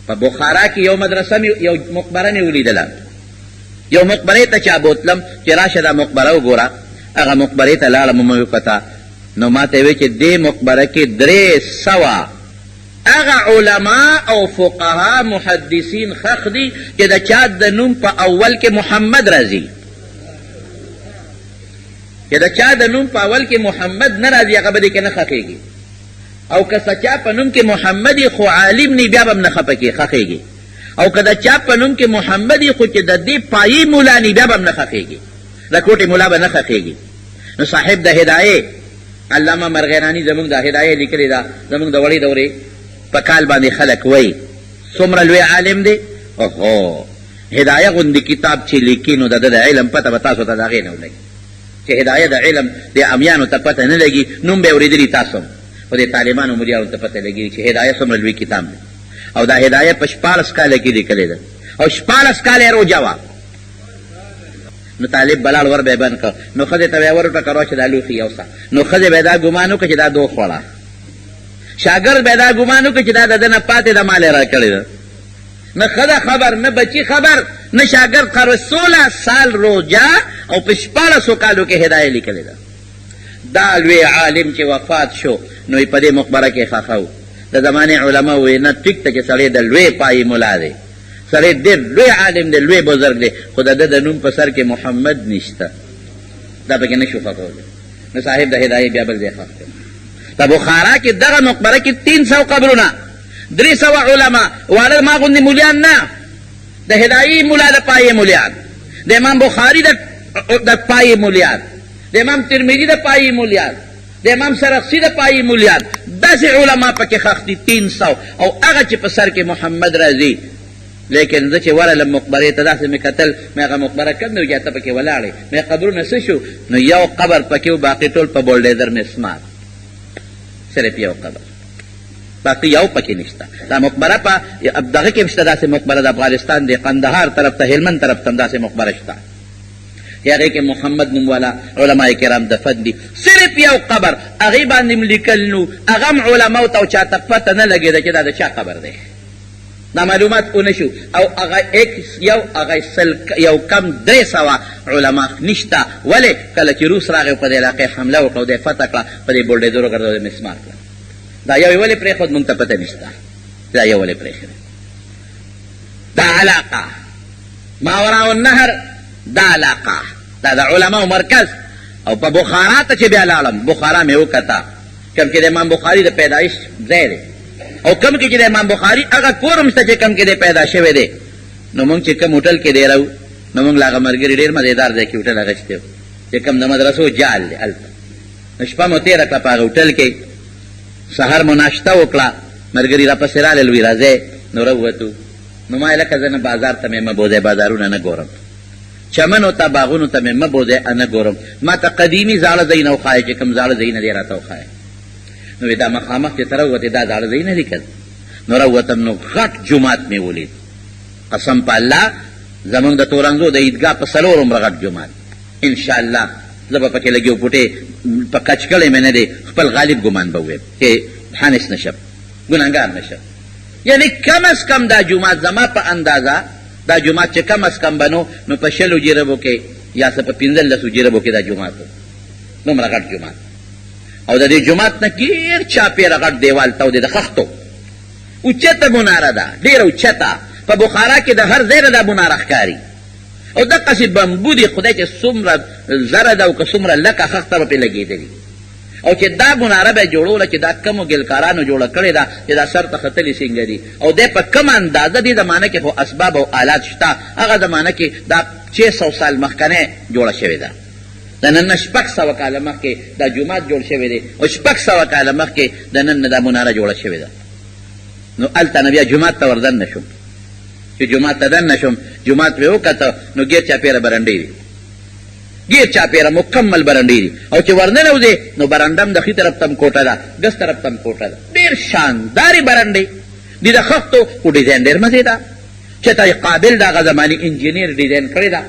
په بخارا کې یو مدرسه یو مقبره مې ولیدله یو مقبرې ته چا بوتلم چې راشه دا مقبره وګوره هغه مقبرې ته لاړم مې وکته نو ما ته یې ویل چې دې مقبره کې 300 هغه علما او فقها محدثین خخ دي چې د چا د نوم په اول کې محمد راځي چې د چا د نوم په اول کې محمد نه راځي هغه به دې کې نه خخېږي او که چا په نوم کې محمد یې خو عالم نی بیا به هم نه خخېږي او که د چا په نوم کې محمد یې خو چې د دې پایي مولا نی بیا به هم نه خخېږي د کوټې مولا به نه خخېږي نو صاحب د هدایې علامه مرغناني زموږ د هدایې لیکلې ده زموږ د وړې دورې په کال باندې خلک وایي څومره لوی عالم دی اوهو هدایه غوندې کتاب چې لیکي نو د ده د علم پته به تاسو ته د هغې نه ولګي چې هدایه د علم د امیانو ته پته نه لګي نوم به یې اورېدلي تاسو خو د طالبانو مریانو ته پته لګي چې هدایه څومره لوی کتاب دی او دا هدایه په 14 کاله کې لیکلې ده او 14 کاله یې روجه وه نو طالب بلاړ ور به بند کړ نو ښځې ته به ورټکرو چې دا لوښي یوسه نو ښځې به دا ګمان وکړه چې دا دو خوړه شاګرد به دا ګمان وکړه چې دا د ده نه پاتې ده مال یې را کړې ده نه ښځه خبر نه بچی خبر نه شاګرد خبر 16 سال روجا او په 1400 کالو کې هدایه لیکلې ده دا لوی عالم چې وفات شو نو یې په دې مقبره کې ښخ و د زمانې علما وایي نه ټیک ته چې سړی د لوی پایې ملا دی سړی ډېر لوی عالم دی لوی بزرګ دی خو د ده د نوم په سر کې محمد نشته دا پکې نه شو ښخولی نو صاحب د هدایې بیا بل ځای ښخ کړ په بخارا کې دغه مقبره کې 300 قبرونه 300 علما واړه ما غوندې مولیان نه د هدایي مولا د پایې مولیان د امام بخاري د پایې مولیان د امام ترمذي د پایې مولیان د امام سرخسی د پایې مولیان داسې علما پکې ښخ دي 300 او هغه چې په سر کې محمد راځي لیکن زه چې ورغلم مقبرې ته داسې مې کتل مې هغه مقبره کم نه وجاته پکې ولاړې مې قبرونه څه شو نو یو قبر پکې و باقي ټول په بولډیزر مې سمار صرف یو قبر باقي یو پکې نشته دا مقبره په دغه کې شته داسې مقبره د افغانستان د قندهار طرف ته هلمند طرف ته داسې مقبره شته هغې کې محمد نوم والا علما کرام دفن دي صرف یو قبر هغې باندې م لیکل نو هغه هم علماو ته او چاته پته نه لګېده چې دا د چا قبر دی دا معلومات اونه شو او هغه یو کم 300 علما نشته ولې کله چې روس راغی په دې علاقې حمله وکړه او دی فتح کړه په دې بولډیزرو ګرځو مسمار کړه دا یو یې ولې پرېښود موږ ته پته نشته دا یو ولې پرېښود دا علاقه ماوراء النهر دا علاقه دا د علماو مرکز او په بخارا ته چې بیا لاړم بخارا مې وکته کوم چې د امام بخاري د پیدایش ځای دی او کوم کې چې د امام بخاري هغه کور هم شته چې کوم کې دی پیدا شوی دی نو موږ چې کوم هوټل کې دی راو نو موږ له هغه ملګري ډېر مزېدار ځای کې هوټل اخیستی و چې کوم د مدرسو جال دی هلته نو شپه مو تېره کړه په هغه هوټل کې سهار مو ناشته وکړه ملګري راپسې رالل وي راځئ نو راووتو نو ما لکه زه نه بازار ته مې مه بوځئ بازارونه نه ګورم چمنو ته باغونو ته مې مه بوځئ نه ګورم ما ته قدیمي زاړه ځایونه وښایه چې کوم زاړه ځایونه دی راته وښایه نو دا مخامخ چې ته راووتې دا زاړه ځایونه دي که نو راووتم نو غټ جومات مې ولید قسم په الله زمونږ د تورنځو د عیدګاه په 4 عمره غټ جومات انشاءالله زه به پکې لګي پوټې په کچ کړی مې نه دی خپل غالب ګمان به وویم چې حانس نشم ګناهګار نشم یعنی کم از کم دا جومات زما په اندازه دا جومات چې کم از کم بنو نو په 60 جربو کې یا څه په 15 جربو کې دا جومات دومره غټ جومات او د دې جومات نه ډېر چاپېره غټ دیوال تو دی د خښتو اوچته مناره ده ډېره اوچته په بخارا کې د هر ځای نه دا مناره ښکاري او دقسې بمبو دي خدای چې څومره زره ده او که څومره لکه خښته به پرې لګېدلي او چې دا مناره به یې جوړوله چې دا کمو ګلکارانو جوړه کړې ده چې دا سر ته ختلې څنګه دي او دی په کومه اندازه دې زمانه کې خو اسباب او آلات شته هغه زمانه کې دا 600 سال مخکنی جوړه شوې ده د نن 600 کاله مخکې دا جومات جوړ شوی دی او 600 کاله مخکې د نن دا مناره جوړه شوې ده نو هلته نه بیا جومات ته وردن نه شوم چې جومات ته دن نه شوم جومات مې وکته نو ګیر چاپېره برنډې دي ګیر چاپېره مکمل برنډې دي او چې ورننوځې نو برنډه هم د ښي طرف ته هم کوټه ده ګس طرف ته هم کوټه ده ډېر شاندارې برنډې دي د خښتو خو ډیزاین ډېر مزې ده چې ته قابل د هغه زمانې انجینیر ډیزاین کړې ده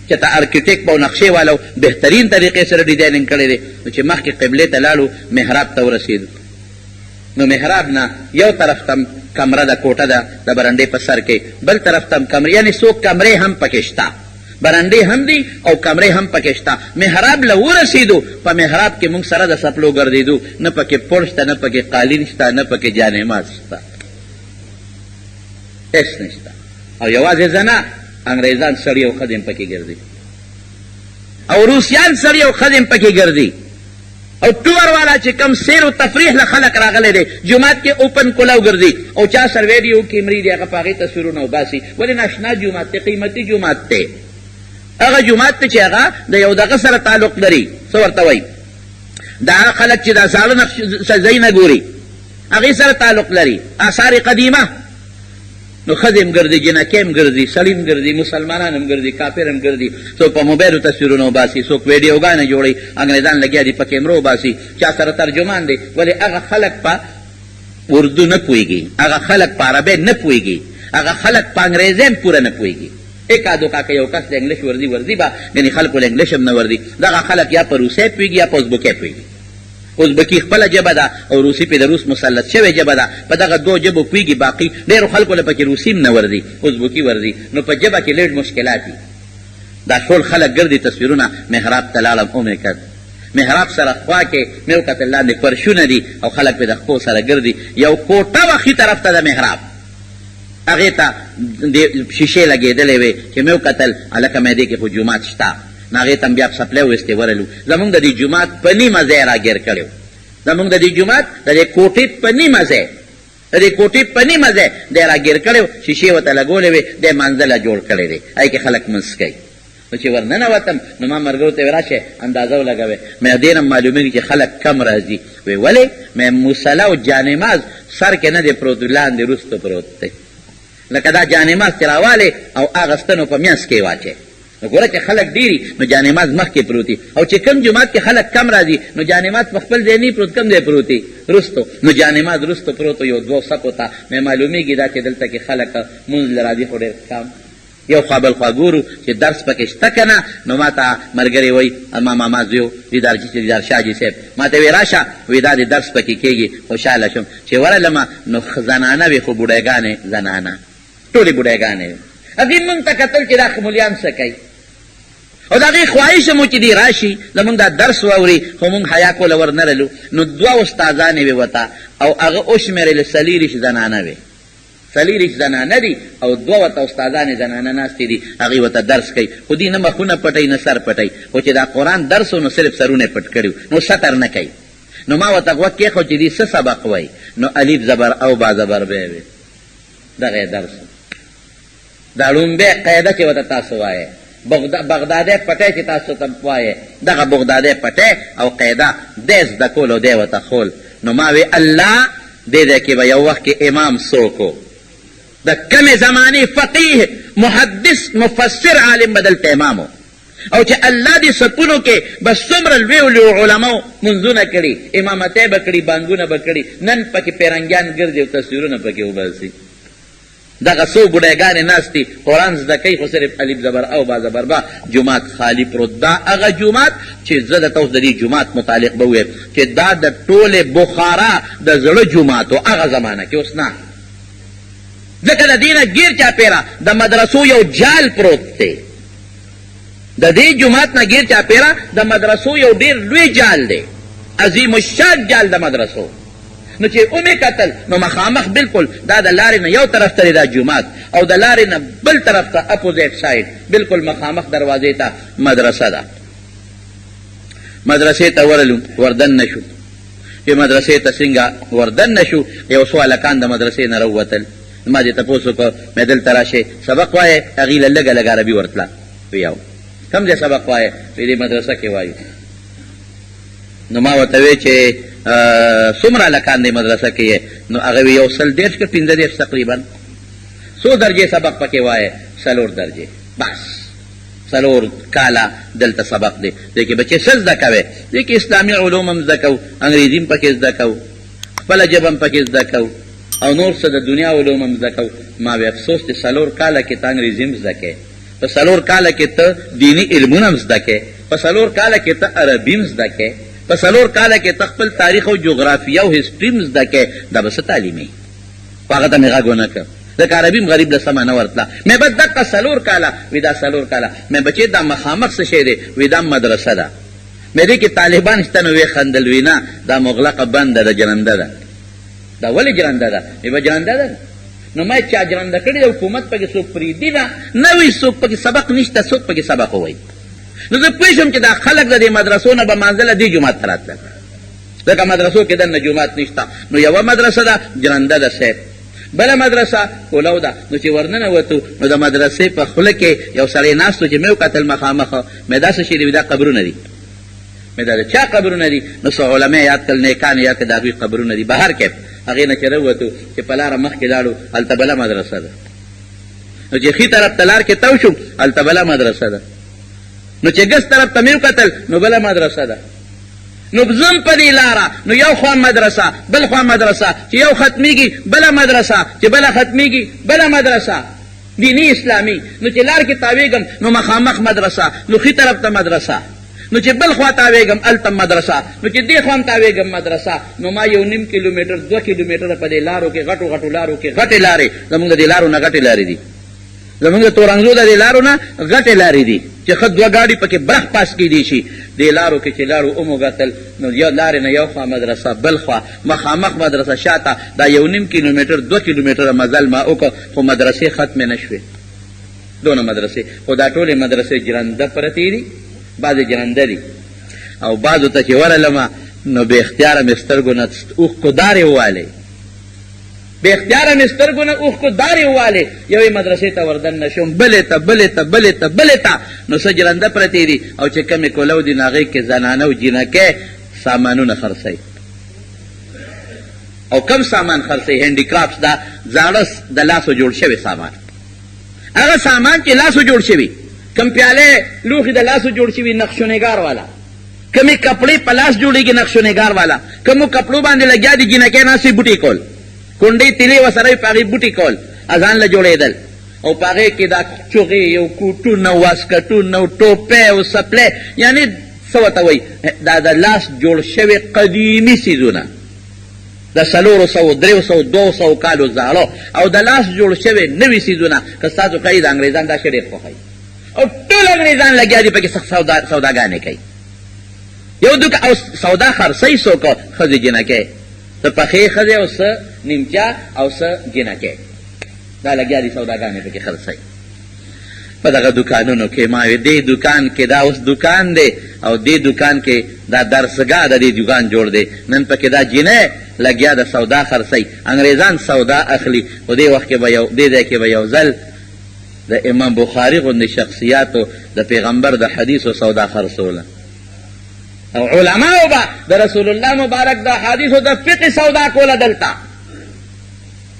چې ته ارکیټیک او نقشې والو بهترین طریقې سره ډیزاینینګ کړی دی نو چې مخکې قبلې ته لاړو محراب ته ورسېدو نو محراب نه یو طرف ته کمره ده کوټه ده د برنډې په سر کې بل طرف ته کمرې یعنې څو کمرې هم پکې شته برنډې هم دي او کمرې هم پکې شته محراب له ورسېدو په محراب کې موږ سره د سپلو ګرځېدو نه پکې پوړ شته نه پکې قالین شته نه پکې جانماز شته هېڅ نشته او یوازې زه نه انګریزان سړي او ښځې هم پکې ګرځي او روسیان سړي او ښځې هم پکې ګرځي او ټور والا چې کم سیر و تفریح له خلق راغلی دی جومات کې اوپن کلاو ګرځي او چا سر ویډیو کیمرې دی هغه په هغې تصویرونه وباسي ولې ناشنا جومات دی قیمتي جومات دی هغه جومات دی چې هغه د یو دغه سره تعلق لري څه ورته وایي دا هغه خلک چې دا زاړه ځایونه ګوري هغې سره تعلق لري آثار قدیمه نو ښځې هم ګرځي جنکې هم ګرځي سړي هم ګرځي مسلمانان هم ګرځي کافر هم ګرځي څوک په موبایلو تصویرونه وباسي څوک ویډیوګانې جوړوي انګریزان لګیا دي په کیمرو وباسي چا سره ترجمان دی ولې هغه خلک په اردو نه پوهېږي هغه خلک په عربۍ نه پوهېږي هغه خلک په انګریزۍ هم پوره نه پوهېږي ایک آدوکا که یو کس د انګلیش وردی با یعنی خلکو له انګلیش هم نه وردی دغه خلک یا په روسۍ پوهېږي یا په ازبکۍ پوهېږي ازبکي خپله ژبه ده او روسي پې د روس مسلط شوې ژبه ده په دغه دو ژبو پوهېږي باقي ډېرو خلکو له پکې روسي هم نه وردي ازبکي وردي نو په ژبه کې لږ مشکلات دي دا ټول خلک ګرځي تصویرونه محراب ته لاړم ومې کړ محراب سره خوا کې مې وکتل لاندې فرشونه دي او خلک پې د خپو سره ګرځي یو کوټه وه ښي طرف ته د محراب هغې ته شیشې لګېدلې وې چې مې وکتل هلکه مې دې کې خو جومات شته نو هغې ته بیا سپلی ویستې ورلو زمونږ د دې جومات په نیمه ځای راګیر کړی و زمونږ د دې جومات د دې کوټې په نیمه ځای د دې کوټې په نیمه ځای دی راګیر کړی و شیشې ورته لګولې وې دی منزله جوړ کړی دی هغې کې خلک منځ کوي نو چې ورننوتم نو ما ملګرو ته ویې راشئ اندازه ولګوئ مې دې نه معلومېږي چې خلک کم راځي وی ولې مې مصله او جانماز سر کې نه دی پروت لاندې وروسته پروت دی لکه دا جانماز چې راوالې او اغستنو په میانځ کې واچئ نو ګوره چې خلک ډېري نو جانماز مخکې پروت او چې کم جومات کې خلک کم راځي نو جانماز په خپل ځای نه پروت کم ځای پروت رستو نو جانماز رستو پروت یو دوو صفو ته مې معلومېږي دا چې دلته کې خلک مونځ له راځي خو ډېر کم یو خوا بل خوا ګورو چې درس پکې شته که نه نو ما ته ملګری وایي ما ماما زوی دیدار شاه جي صاحب ما ته وی راشه وی دا د درس پکې کېږي خوشحاله شم چې ورغلمه نو زنانه وې خو بوډیګانې زنانه ټولې بوډیګانې وې هغې مونږ ته کتل چې دا خمولیان څه کوي او د هغې خواهش مو چې دی راشي زمونږ دا درس واوري خو مونږ حیا کوله ورنرلو نو دوه استادانې وې ورته او هغه وشمېرلې څلېرویشت زنانه وې څلېرویشت زنانه دي او دوه ورته استادانې زنانه ناستې دي هغې ورته درس کوي خو دوی نه مخونه پټوي نه سر پټوي خو چې دا قرآن درس و نو صرف سرونه یې پټ کړي نو ستر نه کوي نو ما ورته غوږ کېښود چې دوی څه سبق وایي نو الف زبر او با زبر بی وې دغه یې درس دا لومبی قاعده چې ورته تاسو وایې بغدادی پټی چې تاسو ته وایې دغه بغدادی پټی او قاعده دی زده کول او دی ورته خول نو ما وی الله دې دی کې به یو وخت کې امام څوک و د کمې زمانې فقیه محدث مفسر عالم به دلته امام او چې الله دې سپونو کې بس څومره لویو لویو علماو منځونه کړي امامتۍ به کړي بانګونه به کړي نن پکې پیرنګیان ګرځي او تصویرونه پکې وباسي دغه څو بوډیګانې ناستې قرآن زده کوي خو صرف الف زبر او با زبر با جومات خالی پروت دا هغه جومات چې زه درته اوس د دې جومات متعلق به ووایم چې دا د ټولې بخارا د زړه جومات و هغه زمانه کې اوس نه ځکه د دې نه ګیر چاپېره د مدرسو یو جال پروت دی د دې جومات نه ګیر چاپېره د مدرسو یو ډېر لوی جال دی عظیم الشان جال د مدرسو نو چې اومې کتل نو مخامخ بالکل دا د لارې نه یو طرف ته دا جومات او د لارې نه بل طرف ته اپوزیټ سایډ بالکل مخامخ دروازې ته مدرسه ده مدرسې ته ورلو وردن نه شو چې مدرسې ته څنګه وردن نه شو یو څو هلکان د مدرسې نه راووتل ما دې تپوس وکړ مې دلته راشئ سبق وایې هغې له لږه لږه عربي ورتله وی او کوم ځای سبق وایې وی دې مدرسه کې وایو نو ما ورته وی چې څومره هلکان دی مدرسه کې یې نو هغه وی یو 130 که 15 تقریبا څو درجې سبق پکې وایې 4 درجې بس 4 کاله دلته سبق دی دې کې بچې څه زده کوې دې کې اسلامي علوم هم زده کوو انګریزي هم پکې زده کوو خپله ژبه هم پکې زده کوو او نور څه د دنیا علوم هم زده کوو ما وی افسوس چې 4 کاله کې ته انګریزي هم زده کوې په 4 کاله کې ته دیني علمونه هم زده کوې په 4 کاله کې ته عربي هم زده کوې په 4 کاله کې ته خپل تاریخ او جغرافیه او هسټري هم زده کوې دا به څه تعلیم یې خو هغه ته مې غږ ونه کړ ځکه عربي هم غریب له سمه نه ورتله مې به دقه 4 کاله وی دا 4 کاله مې بچې دا مخامخ څه شی دی وی دا مدرسه ده مې دې کې طالبان شته نو ویې خندل وی نه دا مغلقه بنده ده جرنده ده دا ولې جرنده ده وی به جرنده ده نو ما چا جرنده کړې ده حکومت پکې څوک پرېږدي نه نه وی څوک پکې سبق نشته څوک پکې سبق ووایي نو زه پوه شم چې دا خلک د دې مدرسو نه به منزله دې جومات ته راتلل ځکه مدرسو کې دننه جومات نشته نو یوه مدرسه ده جرنده ده صاحب بله مدرسه کولو ده نو چې ورننوتو نو د مدرسې په خوله کې یو سړی ناست و چې مې وکتل مخامخه مې داسې شی دی دا قبرونه دي مې دا د چا قبرونه دي نو څو علما یاد کړل نیکان یاد کړل د هغوی قبرونه دي بهر کې هغې نه چې راووتو چې په لاره مخکې لاړو هلته بله مدرسه ده نو چې ښي طرف ته لار کې تو شو هلته بله مدرسه ده نو چې ګس طرف ته مې وکتل نو بله مدرسه ده نو ځم په دې لاره نو یو خوا مدرسه بل خوا مدرسه چې یو ختمیږي بله مدرسه چې بله ختمیږي بله مدرسه دینی اسلامی. نو چې لار کې تاویږم نو مخامخ مدرسه، نو ښي طرف ته مدرسه، نو چې بل خوا تاویږم هلته مدرسه، نو چې دې خوا هم تاویږم مدرسه. نو ما 1.5 کیلومیټر 2 کیلومیټره په دې لارو کې غټو غټو لارو کې غټې لارې، زمونږ د دې لارو نه غټې لارې دي، زمونږ د تورنګزو د دې لارو نه غټې لارې دي چې ښه 2 ګاډي پکې برخ پاس کیدی شي. دې لارو کې چې لاړو اومو ګتل نو یو لارې نه یو خوا مدرسه، بل خوا مخامخ مدرسه، شاته دا 1.5 کیلومیټر 2 کیلومیټره مزل ما وکړ، خو مدرسې ختمې نه شوې. دونه مدرسې، خو دا ټولې مدرسې جرنده پرتې دي، بعضې جرنده دي، او بعضو ته چې ورغلمه نو بې اختیاره مې سترګو نه اوښکو دارې ووالې، بې اختیاره مې سترګو نه اوښکو دارې ووالې. یوې مدرسې ته وردن نه شوم، بلې ته بلې ته بلې ته بلې ته، نو څه جرنده پرتې دي، او چې کمې کولو دي نو هغې کې زنانه او جینکۍ سامانونه خرڅوي. او کم سامان خرڅوي؟ هینډي کرافټس، دا زاړه د لاسو جوړ شوی سامان، هغه سامان چې لاسو جوړ شوي، کم پیالې لوښي د لاسو جوړ شوي نقش و نگار والا، کمی کپڑے په لاس جوړېږي نقش و نگار والا، کمو کپړو باندې لګیا دي جینکۍ ناستې بوټي کول، کونډۍ تیلې ورسره وي په هغې بوټي کول، اذان له جوړېدل، او په هغې کې دا چغې او کوټونه او واسکټونه او ټوپۍ او سپلی، یعنې څه ورته وایي، دا د لاس جوړ شوي قدیمي څیزونه، د 400 300 200 کالو زاړه او د لاس جوړ شوي نوي څیزونه. که ستاسو ښایي د انګریزان دا شی ډېر خوښوي، او ټول انګریزان لګیا دي پکې سخت سوداګانې کوي. یو او سودا خرڅوي څوک؟ ښځې جینکۍ، څه پخې ښځې او څه نیمچه او څه جینکۍ، دا لګیا دي سوداګانې پکې خرڅوي. په دغه دکانونو کې ما وی دې دکان کې دا اوس دکان دی، او دې دکان کې دا درسګاه د دې دکان جوړ دی، نن پکې دا جینۍ لګیا د سودا خرڅوي. انګریزان سودا اخلي، خو دې وخت کې به دې ځای کې به یو ځل د امام بخاري غوندې شخصیاتو د پیغمبر د حدیثو سودا خرڅوله، او علماو به د رسول الله مبارک د حدیثو د فقه سودا کوله.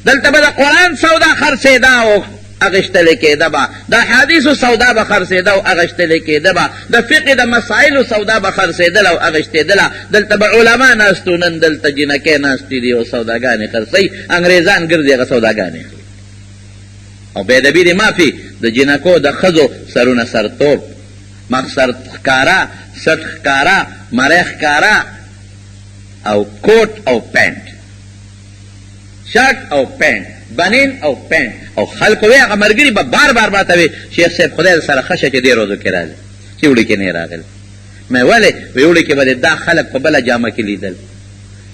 دلته به د قرآن سودا خرڅېده او اغشتلې کېده به، د حدیثو سودا به خرڅېده او اغشتلې کېده به، د فقه د مسایلو سودا به خرڅېدله او اغشتېدله. دلته به علما ناستو، نن دلته جینکۍ ناستې دي او سوداګانې خرڅوي، انګریزان ګرځي هغه سوداګانې اخلي. او بېادبي دې معافي، د جینکو د ښځو سرونه سرتوب، مخ سر ښکاره، سټ ښکاره، مری ښکاره، او کوټ او پینټ، شرټ او پینټ، بنین او پینټ، او خلکو وی هغه ملګري به بار بار ماته وی شیخ صاحب خدای سره ښه شه چې دې روزو کې راغلی، چې وړي کې نه راغلی. مې ولې؟ وی وړي کې به دا خلک په بله جامه کې لیدل،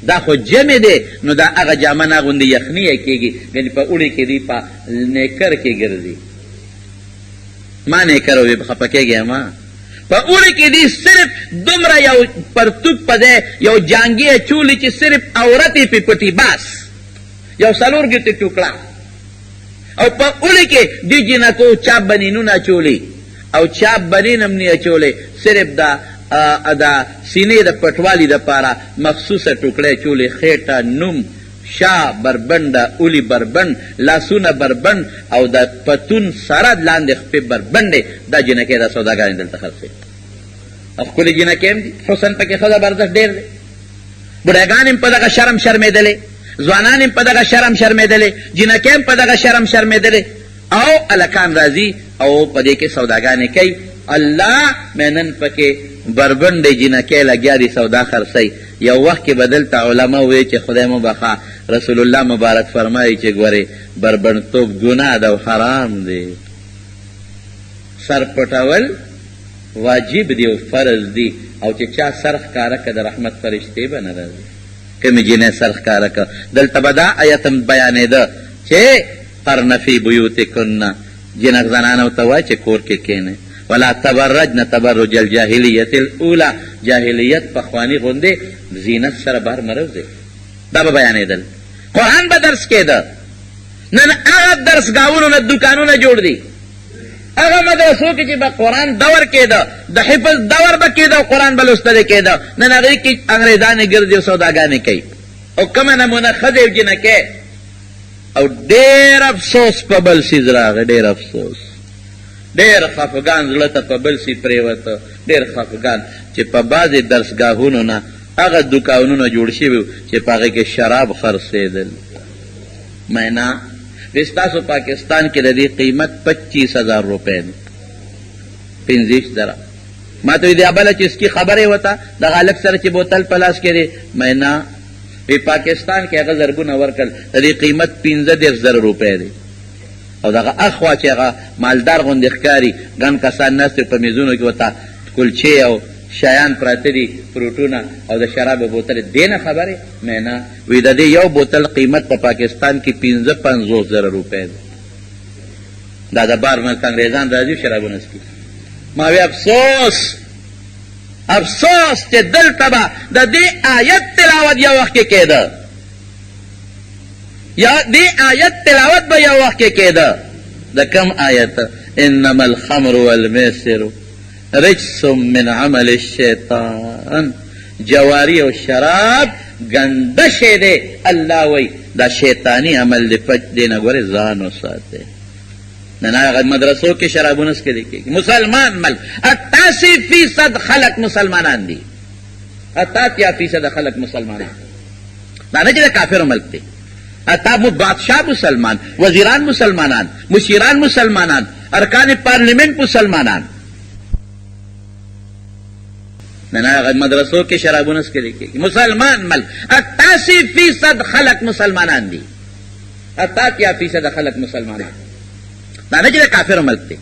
دا خو جمع دی، نو دا هغه جامه نه غوندې یخني یې کېږي، یعنې په اوړي کې دی په نیکر کې ګرځي. ما نیکر وی خفه کېږي ما په اوړي کې دی صرف دومره یو پرتوک په ځای یو جانګي چولی چې صرف عورت یې پې پټي بس، یو 4 ګټې ټوکړه، او په اوړي کې دې جینکو چاپ بنینونه اچولي او چاپ بنین هم نه اچولی، صرف دا سینې د پټوالي دپاره مخصوصه ټوکړه اچولې، خېټه نوم، شا بربنده، اولی بربند، لاسونه بربند، او د پتون سره لاندې خپې بربندې. دا جینکۍ دا سوداګانې دلته خرڅوي، او ښکلې جینکۍ هم دي، حسن پکې ښه زبردست ډېر دی، بوډاګان هم په دغه شرم شرمېدلې، ځوانان هم په دغه شرم شرمېدلې، جینکۍ هم په دغه شرم شرمېدلې، او هلکان راځي او په دې کې سوداګانې کوي. الله مې نن پکې بربندې جینکۍ لګیا دي سودا خرڅوي. یو وخت کې به دلته علما وایي چې خدای مو بخا، رسول الله مبارک فرمایي چې ګورې بربندتوب ګناه ده او حرام دی، سر پټول واجب دی او فرض دی، او چې چا سر ښکاره که د رحمت فرشتې به نه راځي. کومې جینۍ سر ښکاره که؟ دلته به دا آیت هم بیانېده چې قرن فی بیوتکن، جنک زنانو ته وایي چې کور کې کښېنئ، ولا تبرجن تبرج الجاهلیت الاولی، جاهلیت پخواني غوندې زینت سره بهر مه روځئ. دا به بیانېدل، قرآن به درس کېده. نن هغه درسګاهونو نه دوکانونه جوړ دي، هغه مدرسو کې چې به قرآن دور کېده، د حفظ دور به کېده او قرآن به لوستلی کېده، نن هغې کې انګریزانې ګرځي او سوداګانې کوي، او کومه نمونه ښځې او جینکۍ. او ډېر افسوس په بل څیز راغی، ډېر افسوس، ډېر خفګان زړه ته په بل څیز پرېوته، ډېر خفګان چې په بعضې درسګاهونو نه هغه دوکانونه جوړ شوي چې په هغې کې شراب خرڅېدل. مینا ستاسو پاکستان کې د دې قیمت 25,000 روپے دی 25,000 ما ته دې ابله چې اسکی خبره وته د غالب سره چې بوتل پلاس کړي مې نه په پاکستان کې هغه زرګونه ورکل د دې قیمت 15,000 روپے دی او دغه اخوا چې هغه مالدار غوندې ښکاري ګڼ کسان ناست په میزونو کې ورته کلچې او شیان پراته دي فروټونه او د شرابو بوتل دې نه خبرې مې نه وی د دې یو بوتل قیمت په پاکستان کې 55,000 روپے دی دا د بار ملک انګریزان راځي شرابونه څکي ما وی افسوس چې دلته به د دې آیت تلاوت یو وخت کې کېده یا دې آیت تلاوت به یو وخت کې کېده د کم آیت انما الخمر والمیسر رجس من عمل الشیطان جواری او شراب ګنده شی دی الله وی دا شیطانی عمل دی پچ دی نه ګورې ځان وساتئ نن هغه مدرسو کې شرابونه څکلي کېږي مسلمان ملک 88% خلق مسلمانان دي 88% خلق مسلمانان دا نه چې د کافرو ملک دی بادشاہ مسلمان وزیران مسلمانان مشیران مسلمانان ارکان پارلیمنٹ مسلمانان نن هغه مدرسو کې شرابونه څکلي کېږي مسلمان ملک 88% خلق مسلمانان دي 88% خلق مسلمانان دا نه چې د کافرو ملک دی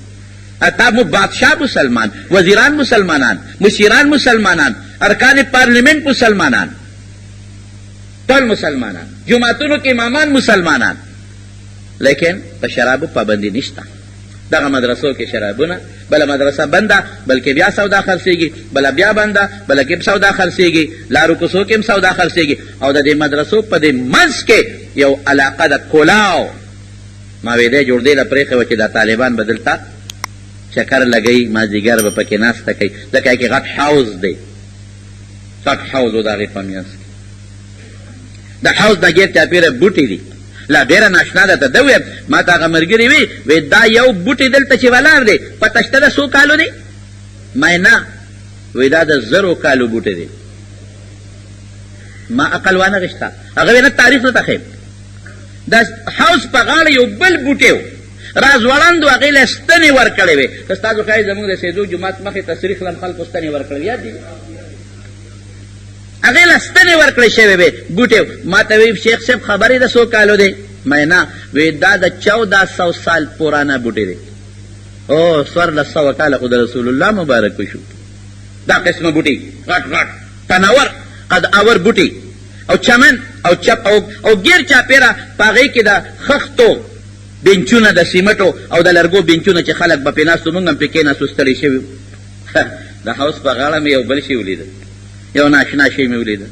بادشاہ مسلمان وزیران مسلمانان مشیران مسلمانان ارکان پارلیمنٹ مسلمانان ټول مسلمانان جماعتونو کې امامان مسلمانان لیکن په شرابو پابندي نشته دغه مدرسو کې شرابونه بله مدرسه بنده بلکې بیا سودا خرڅېږي بله بیا بنده بله کې سودا خرڅېږي لارو کوڅو کې هم سودا خرڅېږي او د دې مدرسو په دې منځ کې یو علاقه د کولاو ما ویدې جوړ دی له پرېښې وه چې دا طالبان به دلته چکر لګوي مازدیګر به پکې ناسته کوي ځکه کې غټ حوض دی غټ حوض و د هغې په منځ کې د حوض د ګیر چاپېره بوټي دي لا ډېره ناشنا ده ته ده ویم ما ته هغه ملګري وی دا یو بوټي دلته چې ولاړ دی پته شته د څو کالو دی ما نه وی دا د 1000 کالو بوټی دی ما عقل وانه غشته هغه وی نه تاریخ نه تخیم دا حوض په غاړه یو بل بوټی و را ځوړند و هغې له ستنې ورکړې وې که ستاسو ښایي زموږ د سیدو جومات مخې تصریح لم خلکو ستنې ورکړې یاد دي هغې له ستنې ورکړې شوې وې بوټی ما ته وی شیخ صاحب خبرې د څو کالو دی ما نه وی دا د 1400 سال پرانه بوټی دی او 1400 کاله خو د رسول الله مبارک شو دا قسمه بوټي غټ غټ تنور قد اور بوټي او چمن او چپ او ګیر چاپیره پاغې کې د خښتو بنچونه د سیمټو او د لرګو بنچونه چې خلک به پې ناستو موږ هم پې کېناستو ستړي شوي د حوض په غاړه مې یو بل شي ولیده یو ناشنا شی مې ولیده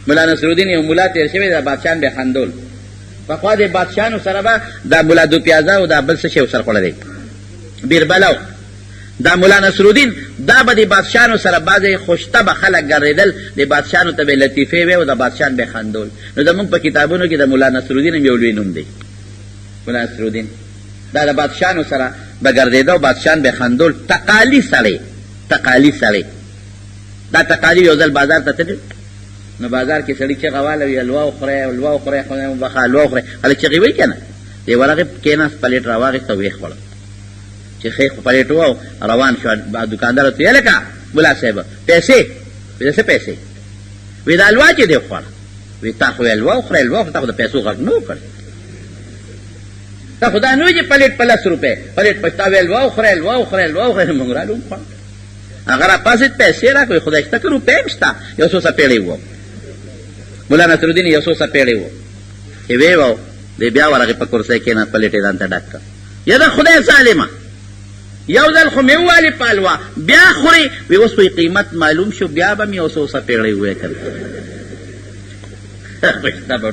ملا نصرالدین یو ملا تېر شوی د بادشاهان به خندول پخوا د بادشاهانو سره به دا ملا دو پیازه او دا بل څه شی ورسره خوړلی بیربلو دا مولا نصرالدین دا به د بادشاهانو سره بعضې خوشته به خلک ګرځېدل د بادشاهانو ته به لطیفې وې او د بادشاهان به خندول نو زمونږ په کتابونو کې د مولا نصرالدین هم یو لوی نوم دی مولا نصرالدین دا د بادشاهانو سره به ګرځېده او بادشاهان به خندول تقالي سړی دا تقالي یو ځل بازار ته تلل نو بازار کې سړي چغه واله وي الوا وخورئ خدای مو بخښه الوا وخورئ خلک چغې وایي که نه دې ورغې کېناست پلیټ راواخېست او ویې خوړل چې خیخ په پلیټ و روان شو دکاندار ورته ویې لکه ملا صاحب پیسې وی څه پیسې وی دا الوا چې دې وخوړه وی تا خو الوا وخوره تا خو د پیسو غږ نه وکړ تا خو دا نه وي چې پلیټ په 10 روپۍ پلیټ په تا وی الوا وخوره موږ رالو وخوړه هغه راپاسېد پیسې راکړې خدای شته که روپۍ هم شته یو څو څپېړې وو مولا نصرالدین یو څو څپېړې وو چې ویې وو دی بیا ورغې په کرسۍ کېناست پلیټ یې ځان ته ډک کړ یا د خدای ظالمه یو ځل خو مې ووالې پالوا بیا خورې وی اوس خو قیمت معلوم شو بیا به مې یو څو څپېړې وویې کړ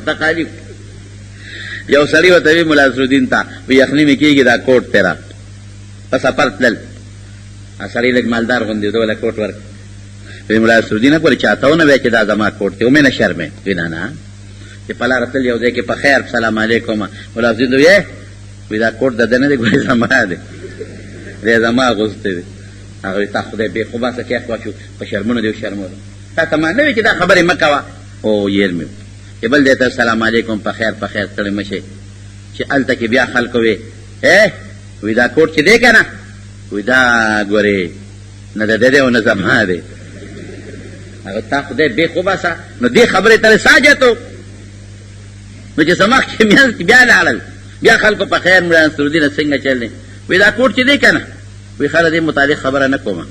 تقالي یو سړي ورته وی مولا نصرالدین ته وی یخني مې کېږي دا کوټ تې را په سفر تلل سړی لږ مالدار غوندې ده وله کوټ ورکړ وی مولا نصرالدین ګورې چاته ونه وایه چې دا زما کوټ دی ومې نه شرمې وی نه چې په لاره تل یو ځای کې په خیر سلام علیکم مولا نصرالدین وی وی دا کوټ د ده نه دی ګورې زما دی دی زما اغوستی دی هغه وی تا خدای بې خوباسه کیخ واچو په شرمونو دی شرمولو تا ته ما نه وي چې دا خبرې مه کوه او یېر مې چې بل دی ته السلام علیکم په خیر په خیر ستړي مه شئ چې هلته کې بیا خلکو وی وی دا کوټ چې دی که نه وی دا ګورې نه د ده دی او نه زما دی هغه تا خدای بیخ وباسه نو دې خبرې ته ساجتو نو چې سمخ کې میانځ کې بیا لاړل بیا خلکو په خیر ملا نصرالدین څنګه چل دی وی دا کوټ چې دی که نه وی خاله دې متعلق خبره نه کومه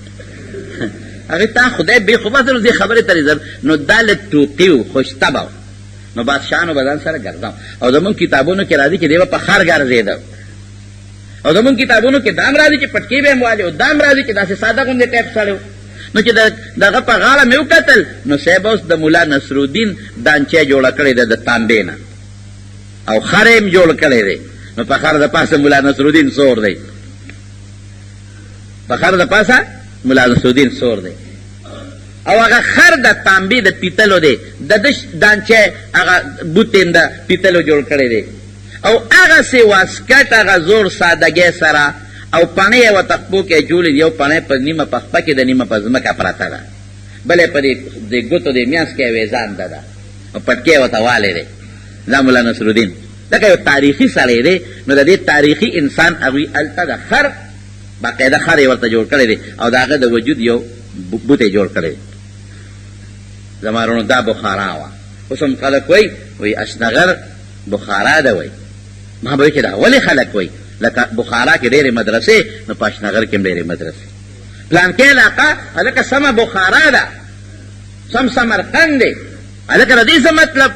هغې تا خدای بیخ وباسه نو دې خبرې ته نو دا لږ ټوقي و خوشطبه نو بادشاهانو به ځان سره ګرځاو او زمونږ کتابونو کې راځي چې دی به په خر ګرځېده او زمونږ کتابونو کې دام راځي چې پټکي به یې موالي او دام راځي چې داسې ساده غوندې ټیپ سړی و نو چې دغه په غاړه مې وکتل نو صاحب اوس د ملا نصرالدین دانچی جوړه کړې ده د تانبې نه او خر یې هم جوړ کړی دی نو په خر د پاسه ملا نصرالدین سور دی په خر د پاسه ملا نصرالدین سور دی او هغه خر د تانبې د پیتلو دی د ده دانچی هغه بوتین د پیتلو جوړ کړی دی او هغسې واسکټ هغه زور سادګۍ سره او پڼې یې ورته خپو کې جوړې دي یو پڼۍ په نیمه په خپه کې د نیمه په ځمکه پرته ده بلې په دې ګوتو د میانځ کې ویزان ده ده او پټکۍ ورته والی دی دا ملا نصرالدین لکه یو تاریخي سړی دی نو د دې تاریخي انسان هغوی هلته د خر باقاعده خر یې ورته جوړ کړی دی او د هغه د وجود یو بوت یې جوړ کړی دی زما وروڼو دا بخارا وه اوس هم خلک وایي اشنغر بخارا ده وایي ما به وایي چې دا ولې خلک وایي لکه بخارا کې ډېرې مدرسې نو په اشنغر کې هم ډېرې مدرسې پلانکې علاقه هلکه سمه بخارا ده سم سمرقند دی هلکه د دې څه مطلب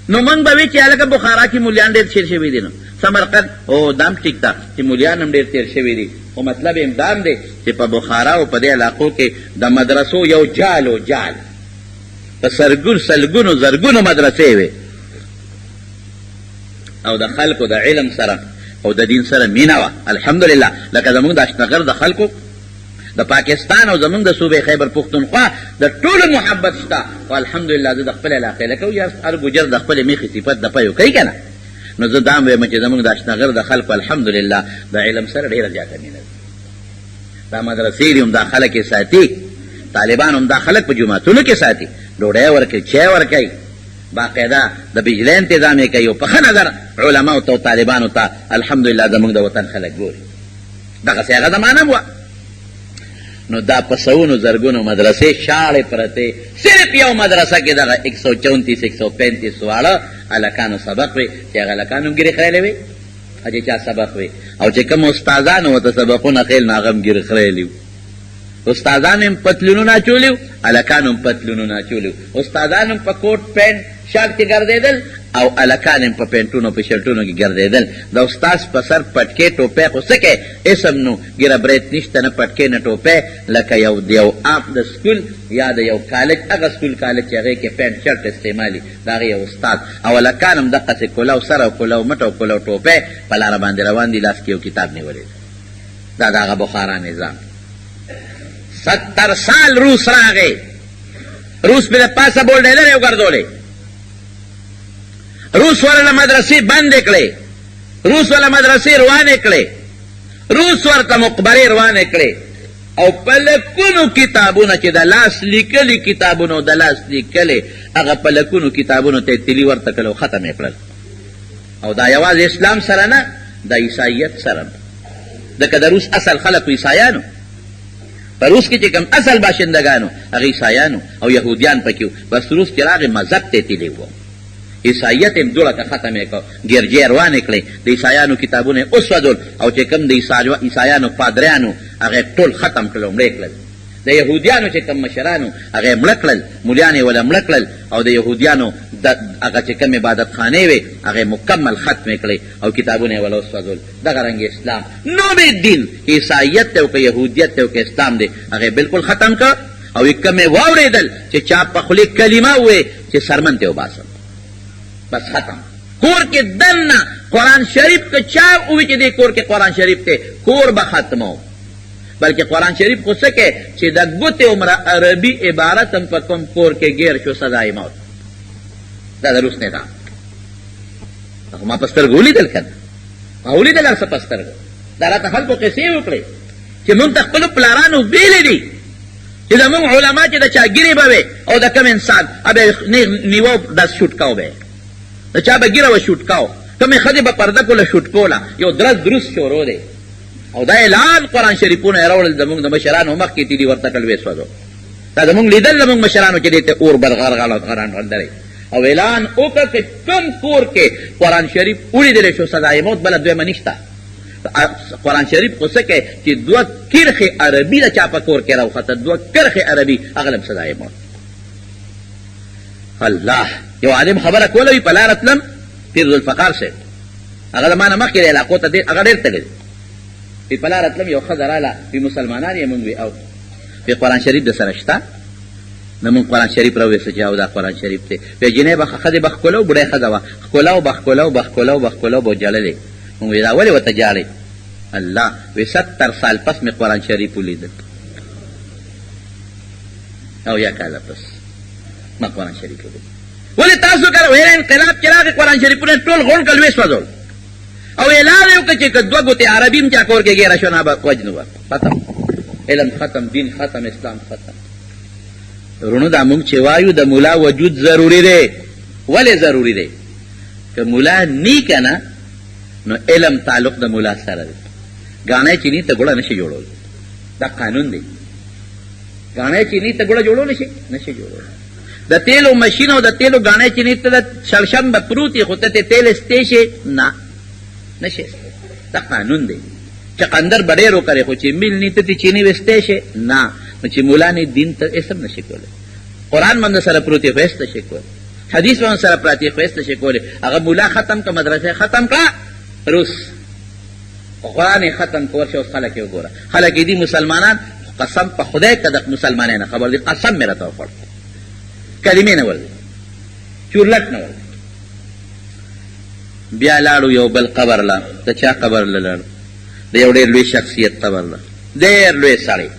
نو موږ به وایي چې هلکه بخارا کې مولیان ډېر تېر شوي دي نو سمرقند او دا هم ټیک ده چې مولیان هم ډېر تېر شوي دي خو مطلب یې هم دی چې په بخارا او په دې علاقو کې د مدرسو یو جال و جال په سلګونو زرګونو مدرسې وې او د خلکو د علم سره او د دین سره مینه وه الحمدلله لکه زمونږ د اشنغر د خلکو د پاکستان او زمونږ د صوبې خیبر پښتونخوا د ټولو محبت شته او الحمدلله زه د خپل علاقې لکه هر ګجر د خپلې میخي صفت د پیو کوي که نه نو زه دا هم وایم چې زمونږ د اشنغر د خلکو الحمدلله د علم سره ډېره زیاته مینه ده دا مدرسې دي هم دا خلک یې ساتي طالبان هم دا خلک په جوماتونو کې ساتي ډوډۍ ورکوي چای ورکوي باقاعده د بجلی انتظام یې کوي او په ښه نظر علماو ته او طالبانو ته الحمدلله زموږ د وطن خلک ګوري دغسې هغه زمانه وه نو دا په سوونو زرګونو مدرسې شاړې پرتې صرف یو مدرسه کې دغه 134 135 واړه هلکانو سبق وی چې هغه هلکانو هم ګیرې خریلې وی چې چا سبق وی او چې کوم استادانو ورته سبقونه خیل نو هغه هم ګیرې خریلي استادان هم پتلونونه اچولي هلکان هم پتلونونه اچولي استادان هم په کوټ پینټ شرټ کې ګرځېدل او هلکان هم په پینټونو په شرټونو کې ګرځېدل د استاذ په سر پټکې ټوپۍ خو څه کوې اسم نو ګیره برېت نشته نه پټکې نه ټوپۍ لکه د یو عام د سکول یا د یو کالج هغه سکول کالج چې هغې کې پینټ شرټ استعمالي د هغې یو استاد او هلکان هم دقسې کولو سر او کولو مټ او کولو ټوپۍ په لاره باندې روان دي لاس کې یو کتاب نیولی دا د هغه بخارا نظام 70 سال روس راغی روس پہ پاسا بول ڈیلر ہے گردولے روس والا مدرسے بند نکلے روس والا مدرسے روان نکلے روس ورته مقبرے روان نکلے او پلکونو کتابونو چې د لاس لیکلي کتابونو د لاس لیکلي هغه پلکونو کتابونو ته تلی ورته کړل ختم یې کړل او دا یوازې اسلام سره نه د عیسایت سره ځکه د روس اصل خلقو عیسایانو په روس کې چې کوم اصل باشندگانو هغه عیسایانو او یهودیان پکې وو بس روس چې راغی مذهب ته تلی وو عیسایت هم دوړه ختم یې کړ ګرجې روانې کړې د عیسایانو کتابونه وسوځول او چې کوم د عیسایانو پادریانو هغه ټول ختم کړل مړه کړل د یهودیانو چې کوم مشرانو هغه مړه کړل مولیان یې ولا مړه کړل او د یهودیانو هغه چې کوم عبادت خانې وې هغه مکمل ختم کړې او کتابونه یې ولا وسوځول دغه رنګ اسلام نوم دین عیسایت ته او یهودیت ته او اسلام دی هغه بالکل ختم کړ او کومه واوریدل چې چا په خلی کلمه وې چې سرمن ته وباسل بس ختم کور کې دنه قرآن شریف که چا وی چې دې کور کې قرآن شریف ته کور به ختمو بلکې قرآن شریف خو څه کې چې د ګوتې عمره عربي عبارت هم په کوم کور کې گیر شو سزای موت دا د روس نه ده ما په سترګو ولیدل که نه ما ولیدل هر څه په سترګو دا راته خلکو قصې وکړې چې مونږ ته خپلو پلارانو ویلې دي چې زمونږ علما چې د چا ګیرې به وې او د کوم انسان به نیوه دس شوټ کو به د چا به ګیره و شوټ کاو کومې ښځې به پرده کوله شوټ کوله یو درست شروع دی او دا اعلان قرآن شریفونه یې راوړل زمونږ د مشرانو مخکې تي دي ورته کل ویسوځو دا زمونږ لیدل زمونږ مشرانو چې دې ته اور برغرغان غندلی او اعلان وکړه چې کوم کور کې قرآن شریف ولیدلی شو سزای موت بله دویمه نشته قرآن شریف خو څه کوي چې دوه کرښې عربي د چا په کور کې راوخته دوه کرښې عربي هغه لم سزای موت الله یو عالم خبره کوله وي په لاره تلم پیر ذوالفقار صاحب هغه د ما نه مخکې د علاقو ته هغه ډېر تللی وي په لاره تلم یو ښځه راله وي مسلمانان یې مونږ وي او وی قرآن شریف د سره شته نه مونږ قرآن شریف راوویسته چې او دا قرآن شریف دی وی جنۍ به ښځې به ښکله و بوډۍ ښځه وه ښکله به ښکله به جړلې مونږ وی دا ولې ورته جاړې الله وی 70 سال پس مې قرآن شریف ولیدل او یا کاله پس ما قرآن شریف ولیدل ولې تاسو کړه ویل انقلاب چې راغی قرآن شریفونه ټول غونډ کړل ویسوځول او اعلان یې وکړه چې که دوه ګوتې عربي هم چا کور کې ګیره شو نه به وجنو به ختم علم ختم دین ختم اسلام ختم ورونو دا مونږ چې وایو د مولا وجود ضروري دی ولې ضروري دی که مولا نی که نه نو علم تعلق د مولا سره دی ګاڼی چې نی ته ګوړه نشي جوړول دا قانون دی ګاڼی چې نی ته ګوړه جوړولی شي نشي جوړول د تیلو مشین او د تیلو ګاڼی چې نی ته د شړشم به پروت یې خو ته تې تیل استی شي نه نشي دا قانون دی چقندر به ډېر وکړې خو چې میل نی ته تې چینی ویستی شي نه نو چې مولا نی دین ته اسم نشي کولی قرآن باندې سره پروت یې خو ایست نشي کولی حدیث باندې سره پراته یې خو ایست نشي کولی هغه مولا ختم که مدرسه ختم کړه روس قرآن یې ختم که ورشه اوس خلک یې وګوره خلک یې دي مسلمانان قسم په خدای که د مسلمانۍ نه خبر دي قسم مې راته وخوړ کلمې نه ورځي چورلټ نه ورځي بیا لاړو یو بل قبر له د چا قبر له لاړو د یو ډېر لوی شخصیت قبر له ډېر لوی سړی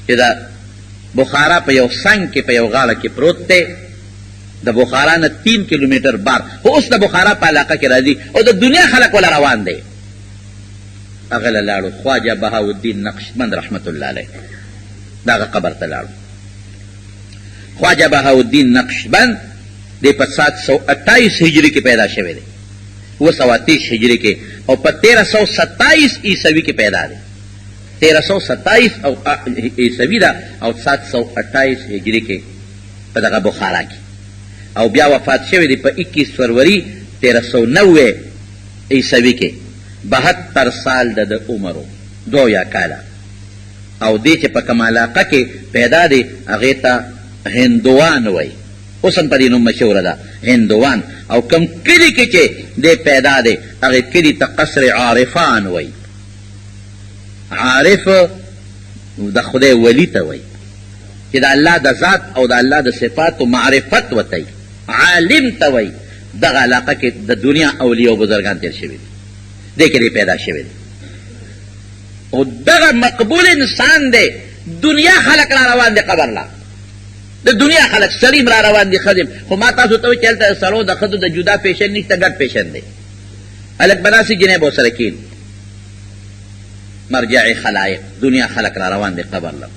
چې د بخارا په یو څنګ کې په یو غاړه کې پروت دی د بخارا نه 3 کیلومتر بار خو اوس د بخارا په علاقه کې راځي او د دنیا خلک ولا روان دی هغه له لاړو خواجه بهاءالدین نقشبند رحمت الله علیه دغه قبر ته لاړو خواجه بهاءالدین نقشبند دی په 728 هجری کې پیدا شوی دی 930 هجری کې او په 1327 عیسوي کې پیدا دی 1327 او عیسوي ده او 728 هجری کې په دغه بخارا کې او بیا وفات شوی دی په 21 فروری 1390 عیسوي کې 72 سال د عمرو 2 کاله او دې چې په کومه علاقه کې پیدا دی هغې ته هندوان وایي اوس هم په دې نوم مشهوره ده هندوان او کوم کلي کې چې دی پیدا دی هغې کلي ته قصر عارفان وایي عارف د خدای ولی ته وایي چې د الله د ذات او د الله د صفاتو معرفت وتی عالم ته وایي دغه علاقه کې د دنیا اولیاء او بزرګان تیر شوي دي دې کې دی پیدا شوی دی او دغه مقبول انسان دی دنیا خلق را روان دی قبر لا د دنیا خلق سلیم را روان دی خدم خو ما تاسو ته وایي چې هلته سړو د ښځو د جدا پیشن نشته ګډ پیشن دی هلک بناسي جنۍ به ورسره کښېني مرجع خلایق دنیا خلق را روان دی قبر لا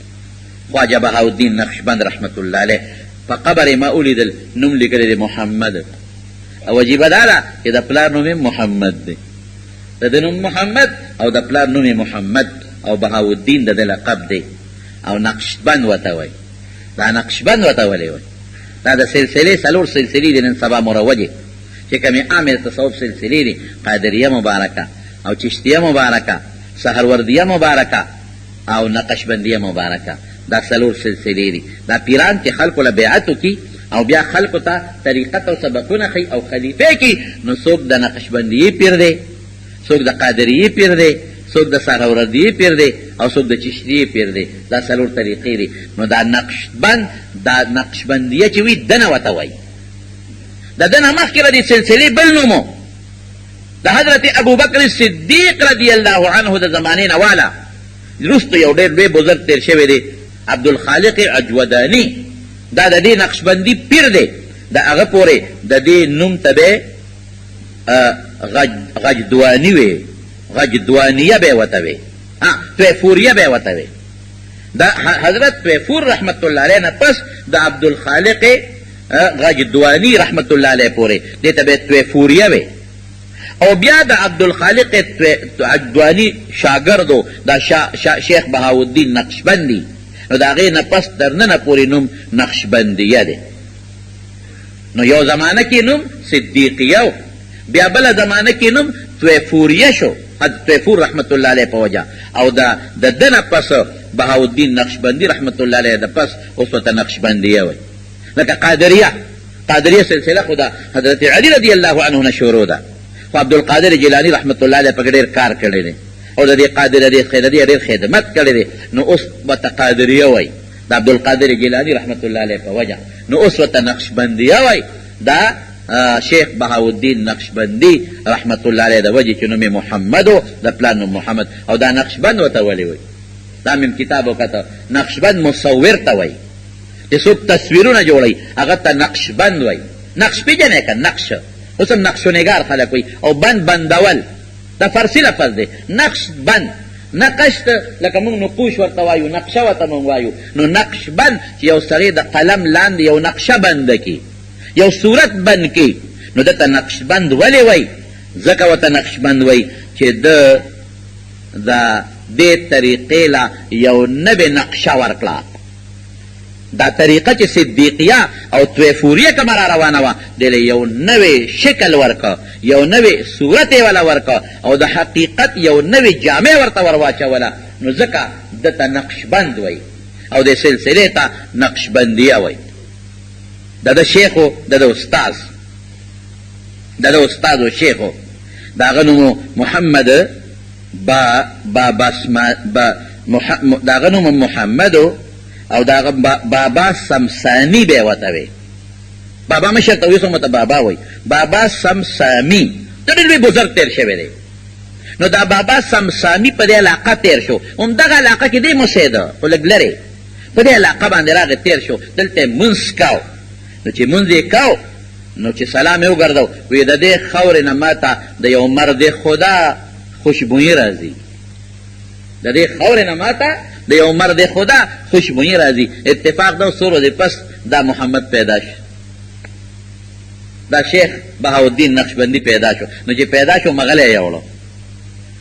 خواجه بهاءالدین نقشبند رحمت الله علیه په قبر یې ما ولیدل نوم لیکلی دی محمد او عجیبه دا ده چې د پلار نوم یې محمد دی د ده نوم محمد او د پلار نوم محمد او بهاءالدین د ده لقب دی او نقشبند ورته وایي دا نقشبند ورته ولې وایي دا د سلسلې 4 سلسلې دي نن سبا مروجې چې کومې عامې تصوف سلسلې دي قادریه مبارکه او چشتیه مبارکه سهروردیه مبارکه او نقشبندیه مبارکه دا 4 سلسلې دي دا پیران چې خلکو له بیعت وکړي او بیا خلکو ته طریقت او سبقونه ښیي او خلیفې کړي نو څوک د نقشبندیې پیر دی څوک د قادریې پیر دی څوک د سهروردیې پیر دی او څوک د چشتیې پیر دی دا 4 طریقې دي نو دا نقشبند دا نقشبندیه چې وي دنه ورته وایي د دنه مخکې به دې سلسلې بل نوم د حضرت ابوبکر صدیق رضی الله عنه د زمانې نه والا وروسته یو ډېر لوی بزرګ تېر شوی دی عبدالخالق عجوداني دا د دې نقشبندي پیر دی د هغه پورې د دې نوم ته به غجدواني وي غجدوانیه به ورته وي تویفوریه به ورته وي د حضرت تویفور رحمت الله علیه نه پس د عبدالخالق غجدوانی رحمت الله علیه پورې دې ته به طیفوریه وي. او بیا د عبدالخالق عجدوانی شاگردو دا شیخ بهاءالدین نقشبندی، نو د هغې نه پس تر ننه پورې نوم نقشبندیه دی. نو یو زمانه کې نوم صدیقیه و، بیا بله زمانه کې نوم طیفوریه شو، طیفور رحمت الله علیه په وجه، او د ده نه پس بهاءالدین نقشبندی رحمت الله علیه د پس اوس ورته نقشبندیه وایي. لکه قادریه سلسله خو د حضرت علی رضی الله عنه نه شروع ده، خو عبدالقادر جیلانی رحمت الله علیه پکې ډېر کار کړی دی او د دې قادر ډېر خدمت کړی دی، نو اوس ورته قادریه وایي د عبدالقادر جیلانی رحمت الله علیه په وجه، نو اوس ورته نقشبندیه وایي دا شیخ بهاءالدین نقشبندی رحمت الله علیه د وجې چې نوم یې محمد و، د پلار نوم محمد، او دا نقشبند ورته ولې وایي؟ دا مې کتاب وکته، نقشبند مصور ته وایي چې څوک تصویرونه جوړوي هغه ته نقشبند وایي. نقش پېژنئ که نقش، اوس هم نقش و نگار خلک وایي، او بندول دا فارسي لفظ دی. نقش بند نقش لکه موږ نقوش ورته وایو، نقشه ورته موږ وایو، نو نقش بند چې یو سړی د قلم لاندې یو نقشه بنده کړي، یو صورت بند کړي، نو دته نقش بند ولې وایي؟ ځکه ورته نقش بند وایي چې د دې طریقې له یو نوې نقشه ورکړه. دا طریقه چې صدیقیه او طیفوریه کومه را روانه وه، دې له یو نوې شکل ورکه، یو نوې صورت یې وله ورکه، او د حقیقت یو نوې جامع ورته ور واچوله، نو ځکه دته نقشبند وایي او د سلسلې ته نقشبندیه وایي. د شیخ و د استاذ د استاذ و شیخ و د هغه نوم محمد د هغه نوم محمد او د هغه بابا سمسامي به یې ورته وی. بابا مشر ته اوس هم ورته بابا وایي، بابا سمسامي د ډېر لوی بزرګ تېر شوی دی. نو دا بابا سمسامي په دې علاقه تېر شو، همدغه علاقه کې دی موسېده خو لږ لرې، په دې علاقه باندې راغی تېر شو، دلته یې مونځ کاو. نو چې مونځ یې کاو نو چې سلام یې وګرځو، وایي د دې خاورې نه ماته د یو مرد خدا خوشبویي راځي، د دې خاورې نه ماته د یو مرد خدا خوشبویي راځي. اتفاق دا څو ورځې پس دا محمد پیدا شو، دا شیخ بهاءالدین نقشبندی پیدا شو. نو چې پیدا شو مغلی یې وړو،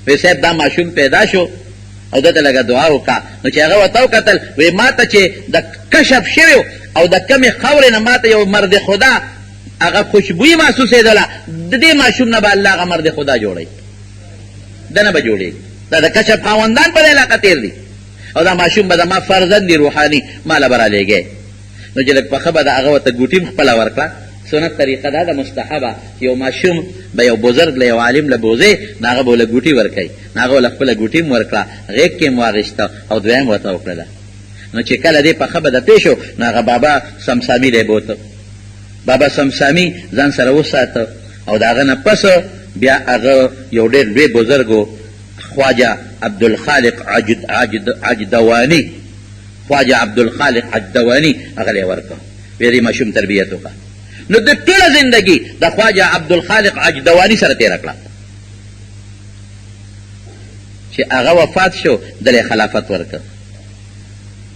وی صاحب دا ماشوم پیدا شو او دته لږه دعا وکړه. نو چې هغه ورته وکتل، وی ما ته چې د کشف شوی او د کمې خاورې نه ما ته یو مرد خدا هغه خوشبویي محسوسېدله، د دې ماشوم نه به الله هغه مرد خدا جوړوي، ده نه به جوړېږي. دا د کشف خاوندان په دې علاقه تېر دي، او دا ماشوم به زما فرزند دی روحاني، ماله به رالیږې. نو چې لږ پخه به د هغه ورته ګوټي هم خپله ورکړه. سنت طریقه دا ده مستحبه، یو ماشوم به یو بزرګ له یو عالم له بوځې، نو هغه به له ګوټي ورکوي، نو هغه له خپله ګوټي هم ورکړه، غېږ کې هم واخېسته او دوی هم ورته وکړله. نو چې کله دې پخه به د پېښ شو، نو هغه بابا سمسامي دی بوته، بابا سمسامي ځان سره وساته، او د هغه نه پس بیا هغه یو ډېر لوی بزرګ و خواجه عبدالخالق عجدوانی، خواجه عبدالخالق عجدوانی هغه له ورکړه، بیا دې ماشوم تربیت وکړه. نو د ټوله زندګي د خواجه عبدالخالق عجدوانی سره تېره کړه. چې هغه وفات شو دله خلافت ورکړه.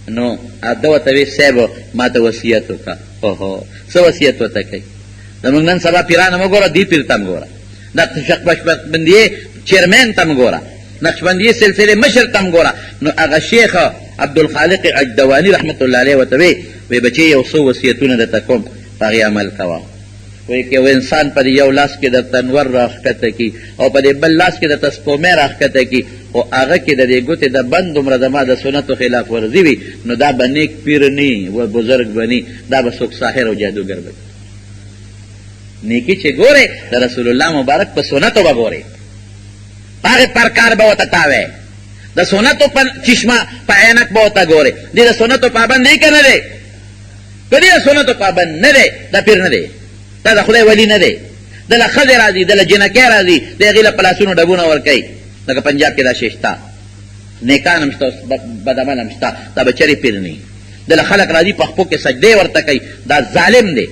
نو ده ورته وی صاحب ما ته وصیت وکړه. اوهو څه وصیت ورته کوي؟ زموږ نن سبا پیران مه ګوره، دې پیر ته م ګوره، د نقشبندیې چیرمین ته م ګوره، نقشبندیې سلسلې مشر ته م ګوره. نو هغه شیخ عبدالخالق عجدوانی رحمت الله علیه ورته وی بچې یو څو وصیتونه درته کوم، په هغې عمل کوه. وایي که یو انسان په یو لاس کې درته انور راښکته کي او په دې بل لاس کې درته سپومۍ راښکته کي، خو هغه کې د دې ګوتې د بند دومره زما د سنتو خلاف ورزي وي، نو دا به نیک پیر نی و بزرګ به نی، دا به څوک ساحر او جادوګر به. نیکي چې ګورې د رسول الله مبارک په سنتو به ګورې، په هغې پرکار به ورته تاوی، د سنتو په چشمه په عینک به ورته ګورې. دې د سنتو پابند دی که نه دی؟ که دې د سنتو پابند نه دی، دا پیر نه دی، دا د خدای ولی نه دی. دله ښځې راځي، دله جنکۍ راځي، د هغې له په لاسونو ډبونه ورکوي. لکه پنجاب کې دا شی شته، نیکان هم شته، بدعمل هم شته، دا به چرې پیر نه وي. دله خلک راځي په خپو کې سجدې ورته کوي، دا ظالم دی،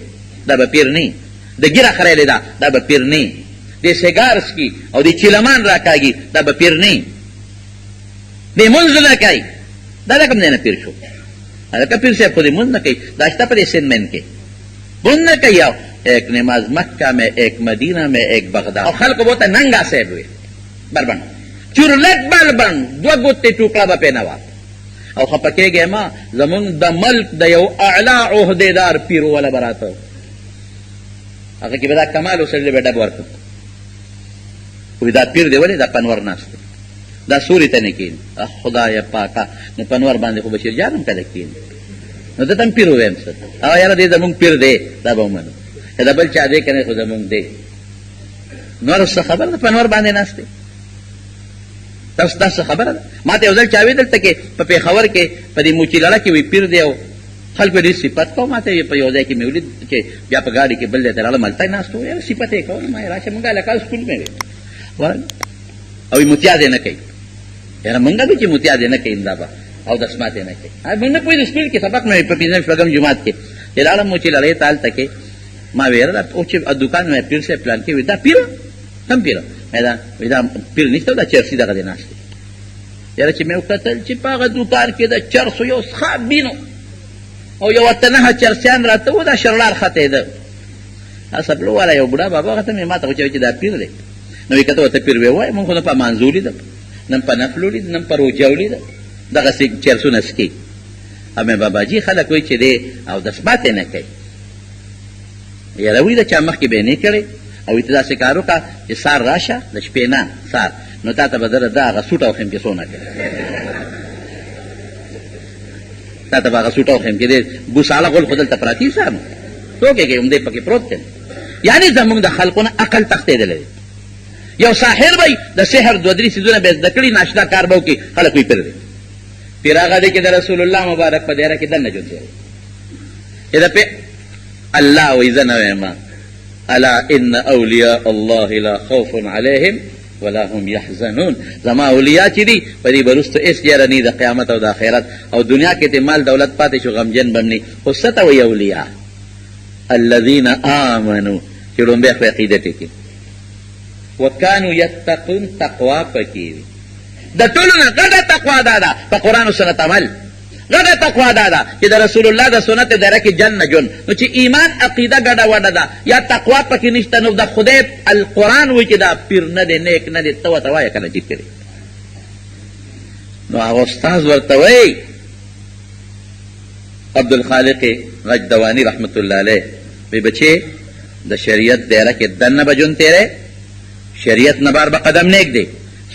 دا به پیر نه. د ګیره خریلې ده، دا به پیر نه. د سیګار څکي او د چیلمان راکاږي، دا به پیر نه. د مونځ نه کوي، دا د کوم ځای نه پیر شو؟ هلکه پیر صاحب خو د مونځ نه کوي، دا شته په دې سندمن کې، بند نہ کیا ایک نماز مکہ میں ایک مدینہ میں ایک بغداد اور خلق بولتا ننگا صاحب ہوئے بربن چورلٹ بربن دو گتے ٹوکڑا با پینوا او خپکے گئے ما زمون دا ملک دا یو اعلی عہدیدار پیرو والا براتا اگر کی بدا کمال اسے لے بیٹا بورکو کوئی دا پیر دے ولی دا پنور ناستے دا سوری تنکین خدا یا پاکا نو پنور باندے خو بشیر جانم کده کین نو دا تم پیر ہوئے امسد او یارا دے زمون پیر دے دا با منو دا بل چا دے کنے خو زمون دے نور اس خبر دا پنور باندے ناستے تاسو خبره ده ما ته ځل چاوي دلته کې په پیښور کې په دې موچی لړه کې وی پیر دی او خلکو دې صفات کو ما ته په یو ځای کې مولید چې بیا په گاډي کې بل ځای ته راځم ملته ناستو یو صفات یې کوم ما راشه مونږه لکه سکول مې وای او متیا دې نه کوي یاره مونږه چې متیا دې نه کوي دا او د سمات نه کوي موږ نه کوئی سکول کې سبق مې په پینځم شپږم جمعات کې یاره موچی لړې تال تکي ما ویره او چې دکان مې پیر سے پلان کې ودا پیر تم پیر دا پیر نشته دا چرسی دغه دی ناشته یاره چې مې وکتل چې په هغه دوکان کې د چرسو یو ښه بینو او یو ورته نهه چرسیان راته و دا شرلار ختېده اصبلو والا یو بوډا بابا هغه ته مې ما ته وچوي چې دا پیر دی نو یې کته ورته پیر وی وایي مونږ خو نه په مانځو لیده نه په نفلو لید نه په روجو لیده دغسې چرسونه سکي او مې باباجي خلک وایي چې دی او دسمات یې نه کوي یاره وایي د چا مخکې به یې نه کړی او ته داسې کار وکړه چې سار راشه د شپې نه سار نو تا ته به دره دا هغه سوټ او خیم کې سونه کوي تا ته به هغه سوټ او خیم کې دی بوساله غول خو دلته پراتی صاحب څوک یې کوي همدې پکې پروت دی یعنې زموږ د خلقو نه عقل تښتېدلی دی یو ساحر به د سحر دوه درې څیزونه به یې زده کړي ناشتا کار به وکړي خلک وایي پیر دی پیر هغه دی چې د رسول الله مبارک په دیره کې دننه ژوند دی چې د الله وایي زه نه وایم الا ان اولیاء الله لا خوف عليهم ولا هم يحزنون زما اولیاء چې دي په دې برستو اس یاره نه د قیامت او د آخرت او دنیا کې ته مال دولت پاتې شو غمجن بنني خو ست او اولیاء الذين امنوا چې لومبه په عقیده ټکی وکانو یتقون تقوا پکې د ټولو نه ګډه تقوا ده په قران او سنت عمل ګډه تقوا ده چې د رسول الله د سنت دره کې جن جن نو چې ایمان عقیده ګډه وډه ده یا تقوا پکې نشته نو د خدای القرآن وایي چې دا پیر نه دی نیک نه دی ته ورته وایه که نه چې پیر نو هغه استاذ ورته وایي عبدالخالق غجدوانی رحمت الله علیه وی بچې د شریعت دایره کې دننه به ژوند تیری شریعت نه بار به قدم نیک دی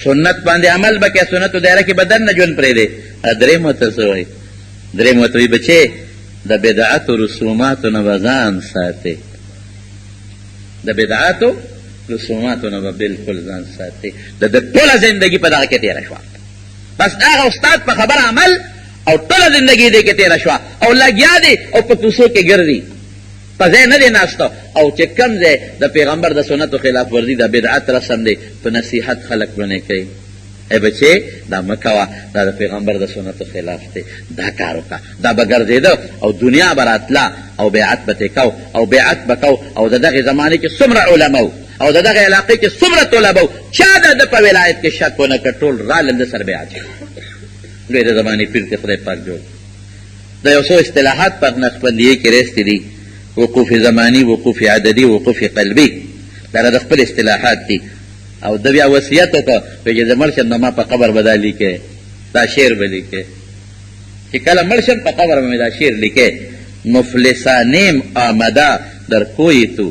سنت باندې عمل به کې سنتو دایره کې به دننه ژوند پرېږدی درېیم ورته څه وایي درېیم ورته وایي بچې د بدعتو رسوماتو نه به ځان ساتې د بدعتو رسوماتو نه به بلکل ځان ساتې د ټوله زندګي په دغه کې تېره شوه بس هغه استاد په خبر عمل او ټوله زندګي دې کې تېره شوه او لګیا دی او په کوڅو کې ګرځي په ځای نه دی ناسته او چې کم ځای د پیغمبر د سنتو خلاف ورزي د بدعت رسم دی په نصیحت خلک باندې کوي ای بچې دا مه کوه دا د پیغمبر د سنتو خلاف دی دا کار وکړه دا به ګرځېده او دنیا به راتله او بیعت به ترې کو او بیعت به کو او د دغې زمانې کې څومره علما او د دغې علاقې کې څومره طلبه چا د ده په ولایت کې شک ونه کړ ټول رالل د سر بیعت لوی د زمانې پیر کې خدای پاک جوړ د یو څو اصطلاحات په نقشبندیې کې رستی دي وقوف زمانی وقوف عددی وقوف قلبی دا د خپل اصطلاحات دي او د بیا وصیت وکړه چې زه مړ شم نو ما په قبر به دا لیکې دا شعر به لیکې چې کله مړ شم په قبر به مې دا شعر لیکې مفلسانیم آمده در کوی تو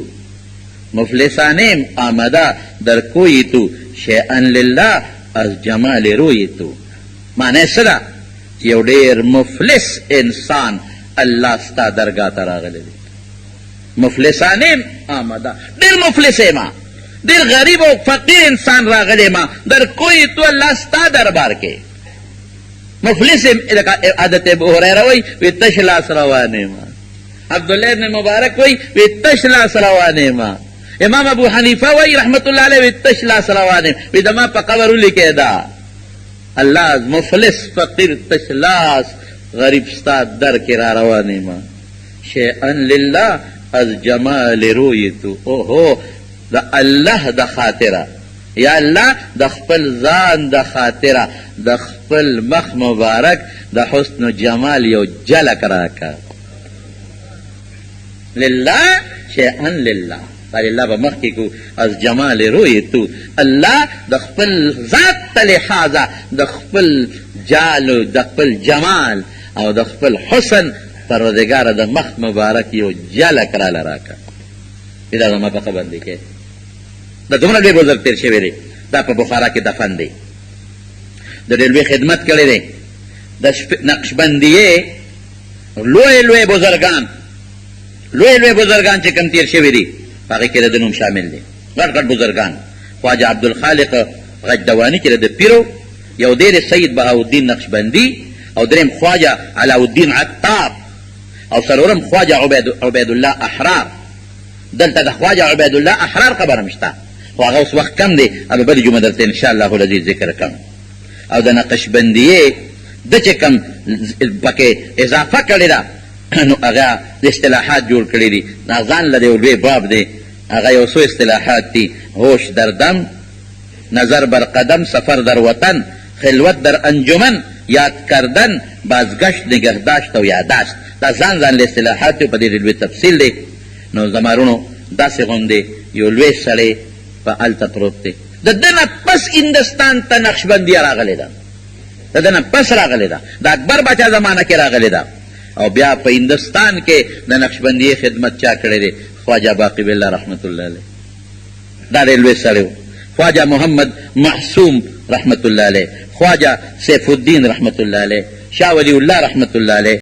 مفلسانیم آمده در کوی تو شیئا لله از جمال روی تو معنی څه ده چې یو ډېر مفلس انسان الله ستا درګاه ته راغلی دی مفلسانیم آمده ډېر مفلس یم ډېر غریب او فقیر انسان راغلی ما در کوی تو الله ستا دربار کې مفلس حضرت ابو هریره وایي وی تش لاس روان یم عبدالله ابن مبارک وایي وی تش لاس روان یم امام ابو حنیفه وایي رحمت الله علیه وی تش لاس روان یم وی د ما په قبر ولیکې دا الله مفلس فقیر تش لاس غریب ستا در کې را روان یم شیئا لله از جمال روی تو اوهو د الله د خاطره یا الله د خپل ځان د خاطره د خپل مخ مبارک د حسن و جمال یو جلک راکه لله شیئا لله الله به مخکې کو از جمال روی تو الله د خپل ذات ته لحاظه د خپل جال او د خپل جمال او د خپل حسن پروردګاره د مخ مبارک یو جلک راله راکړه دا زما په خبر دی کې دا دومره ډېر بزرګ تېر شوی دی دا په بخارا کې دفن دی د ډېر لوی خدمت کړی دی د نقشبندیې لوی لوی بزرګان چې کوم تېر شوي دي هغې کې د نوم شامل دی غټ غټ بزرګان خواجه عبدالخالق غجدواني چې د پیرو یو دی سید بهاءالدین نقشبندي او دریم خواجه علاءالدین عطار او څلورم خواجه عبید الله احرار دلته د خواجه عبید الله احرار خبره مشته خو هغه اوس وخت کم دی او بلې جمعه دلته انشاءالله العزیز ذکر کوم او د نقشبندیې د چې کوم پکې اضافه کړې ده نو هغه د اصطلاحات جوړ کړي دي ځان له یو لوی باب دی هغه یو څو اصطلاحات دي هوش در دم نظر بر قدم سفر در وطن خلوت در انجمن یاد کردن بازگشت نگهداشت او یاداشت دا ځان له اصطلاحات په دې لوی تفصیل دی نو زمارونو داسې غوندې یو لوی سړی په هلته پروت دی د ده نه پس هندوستان ته نقشبندیه راغلې ده د ده نه پس راغلې ده د اکبر باچا زمانه کې راغلې ده او بیا په هندوستان کې د نقشبندیې خدمت چا کړی دی خواجه باقی بالله رحمت الله علیه دا ډېر لوی سړی و خواجه محمد معصوم رحمت الله علیه خواجه سیف الدین رحمت الله علیه شاه ولی الله رحمت الله علیه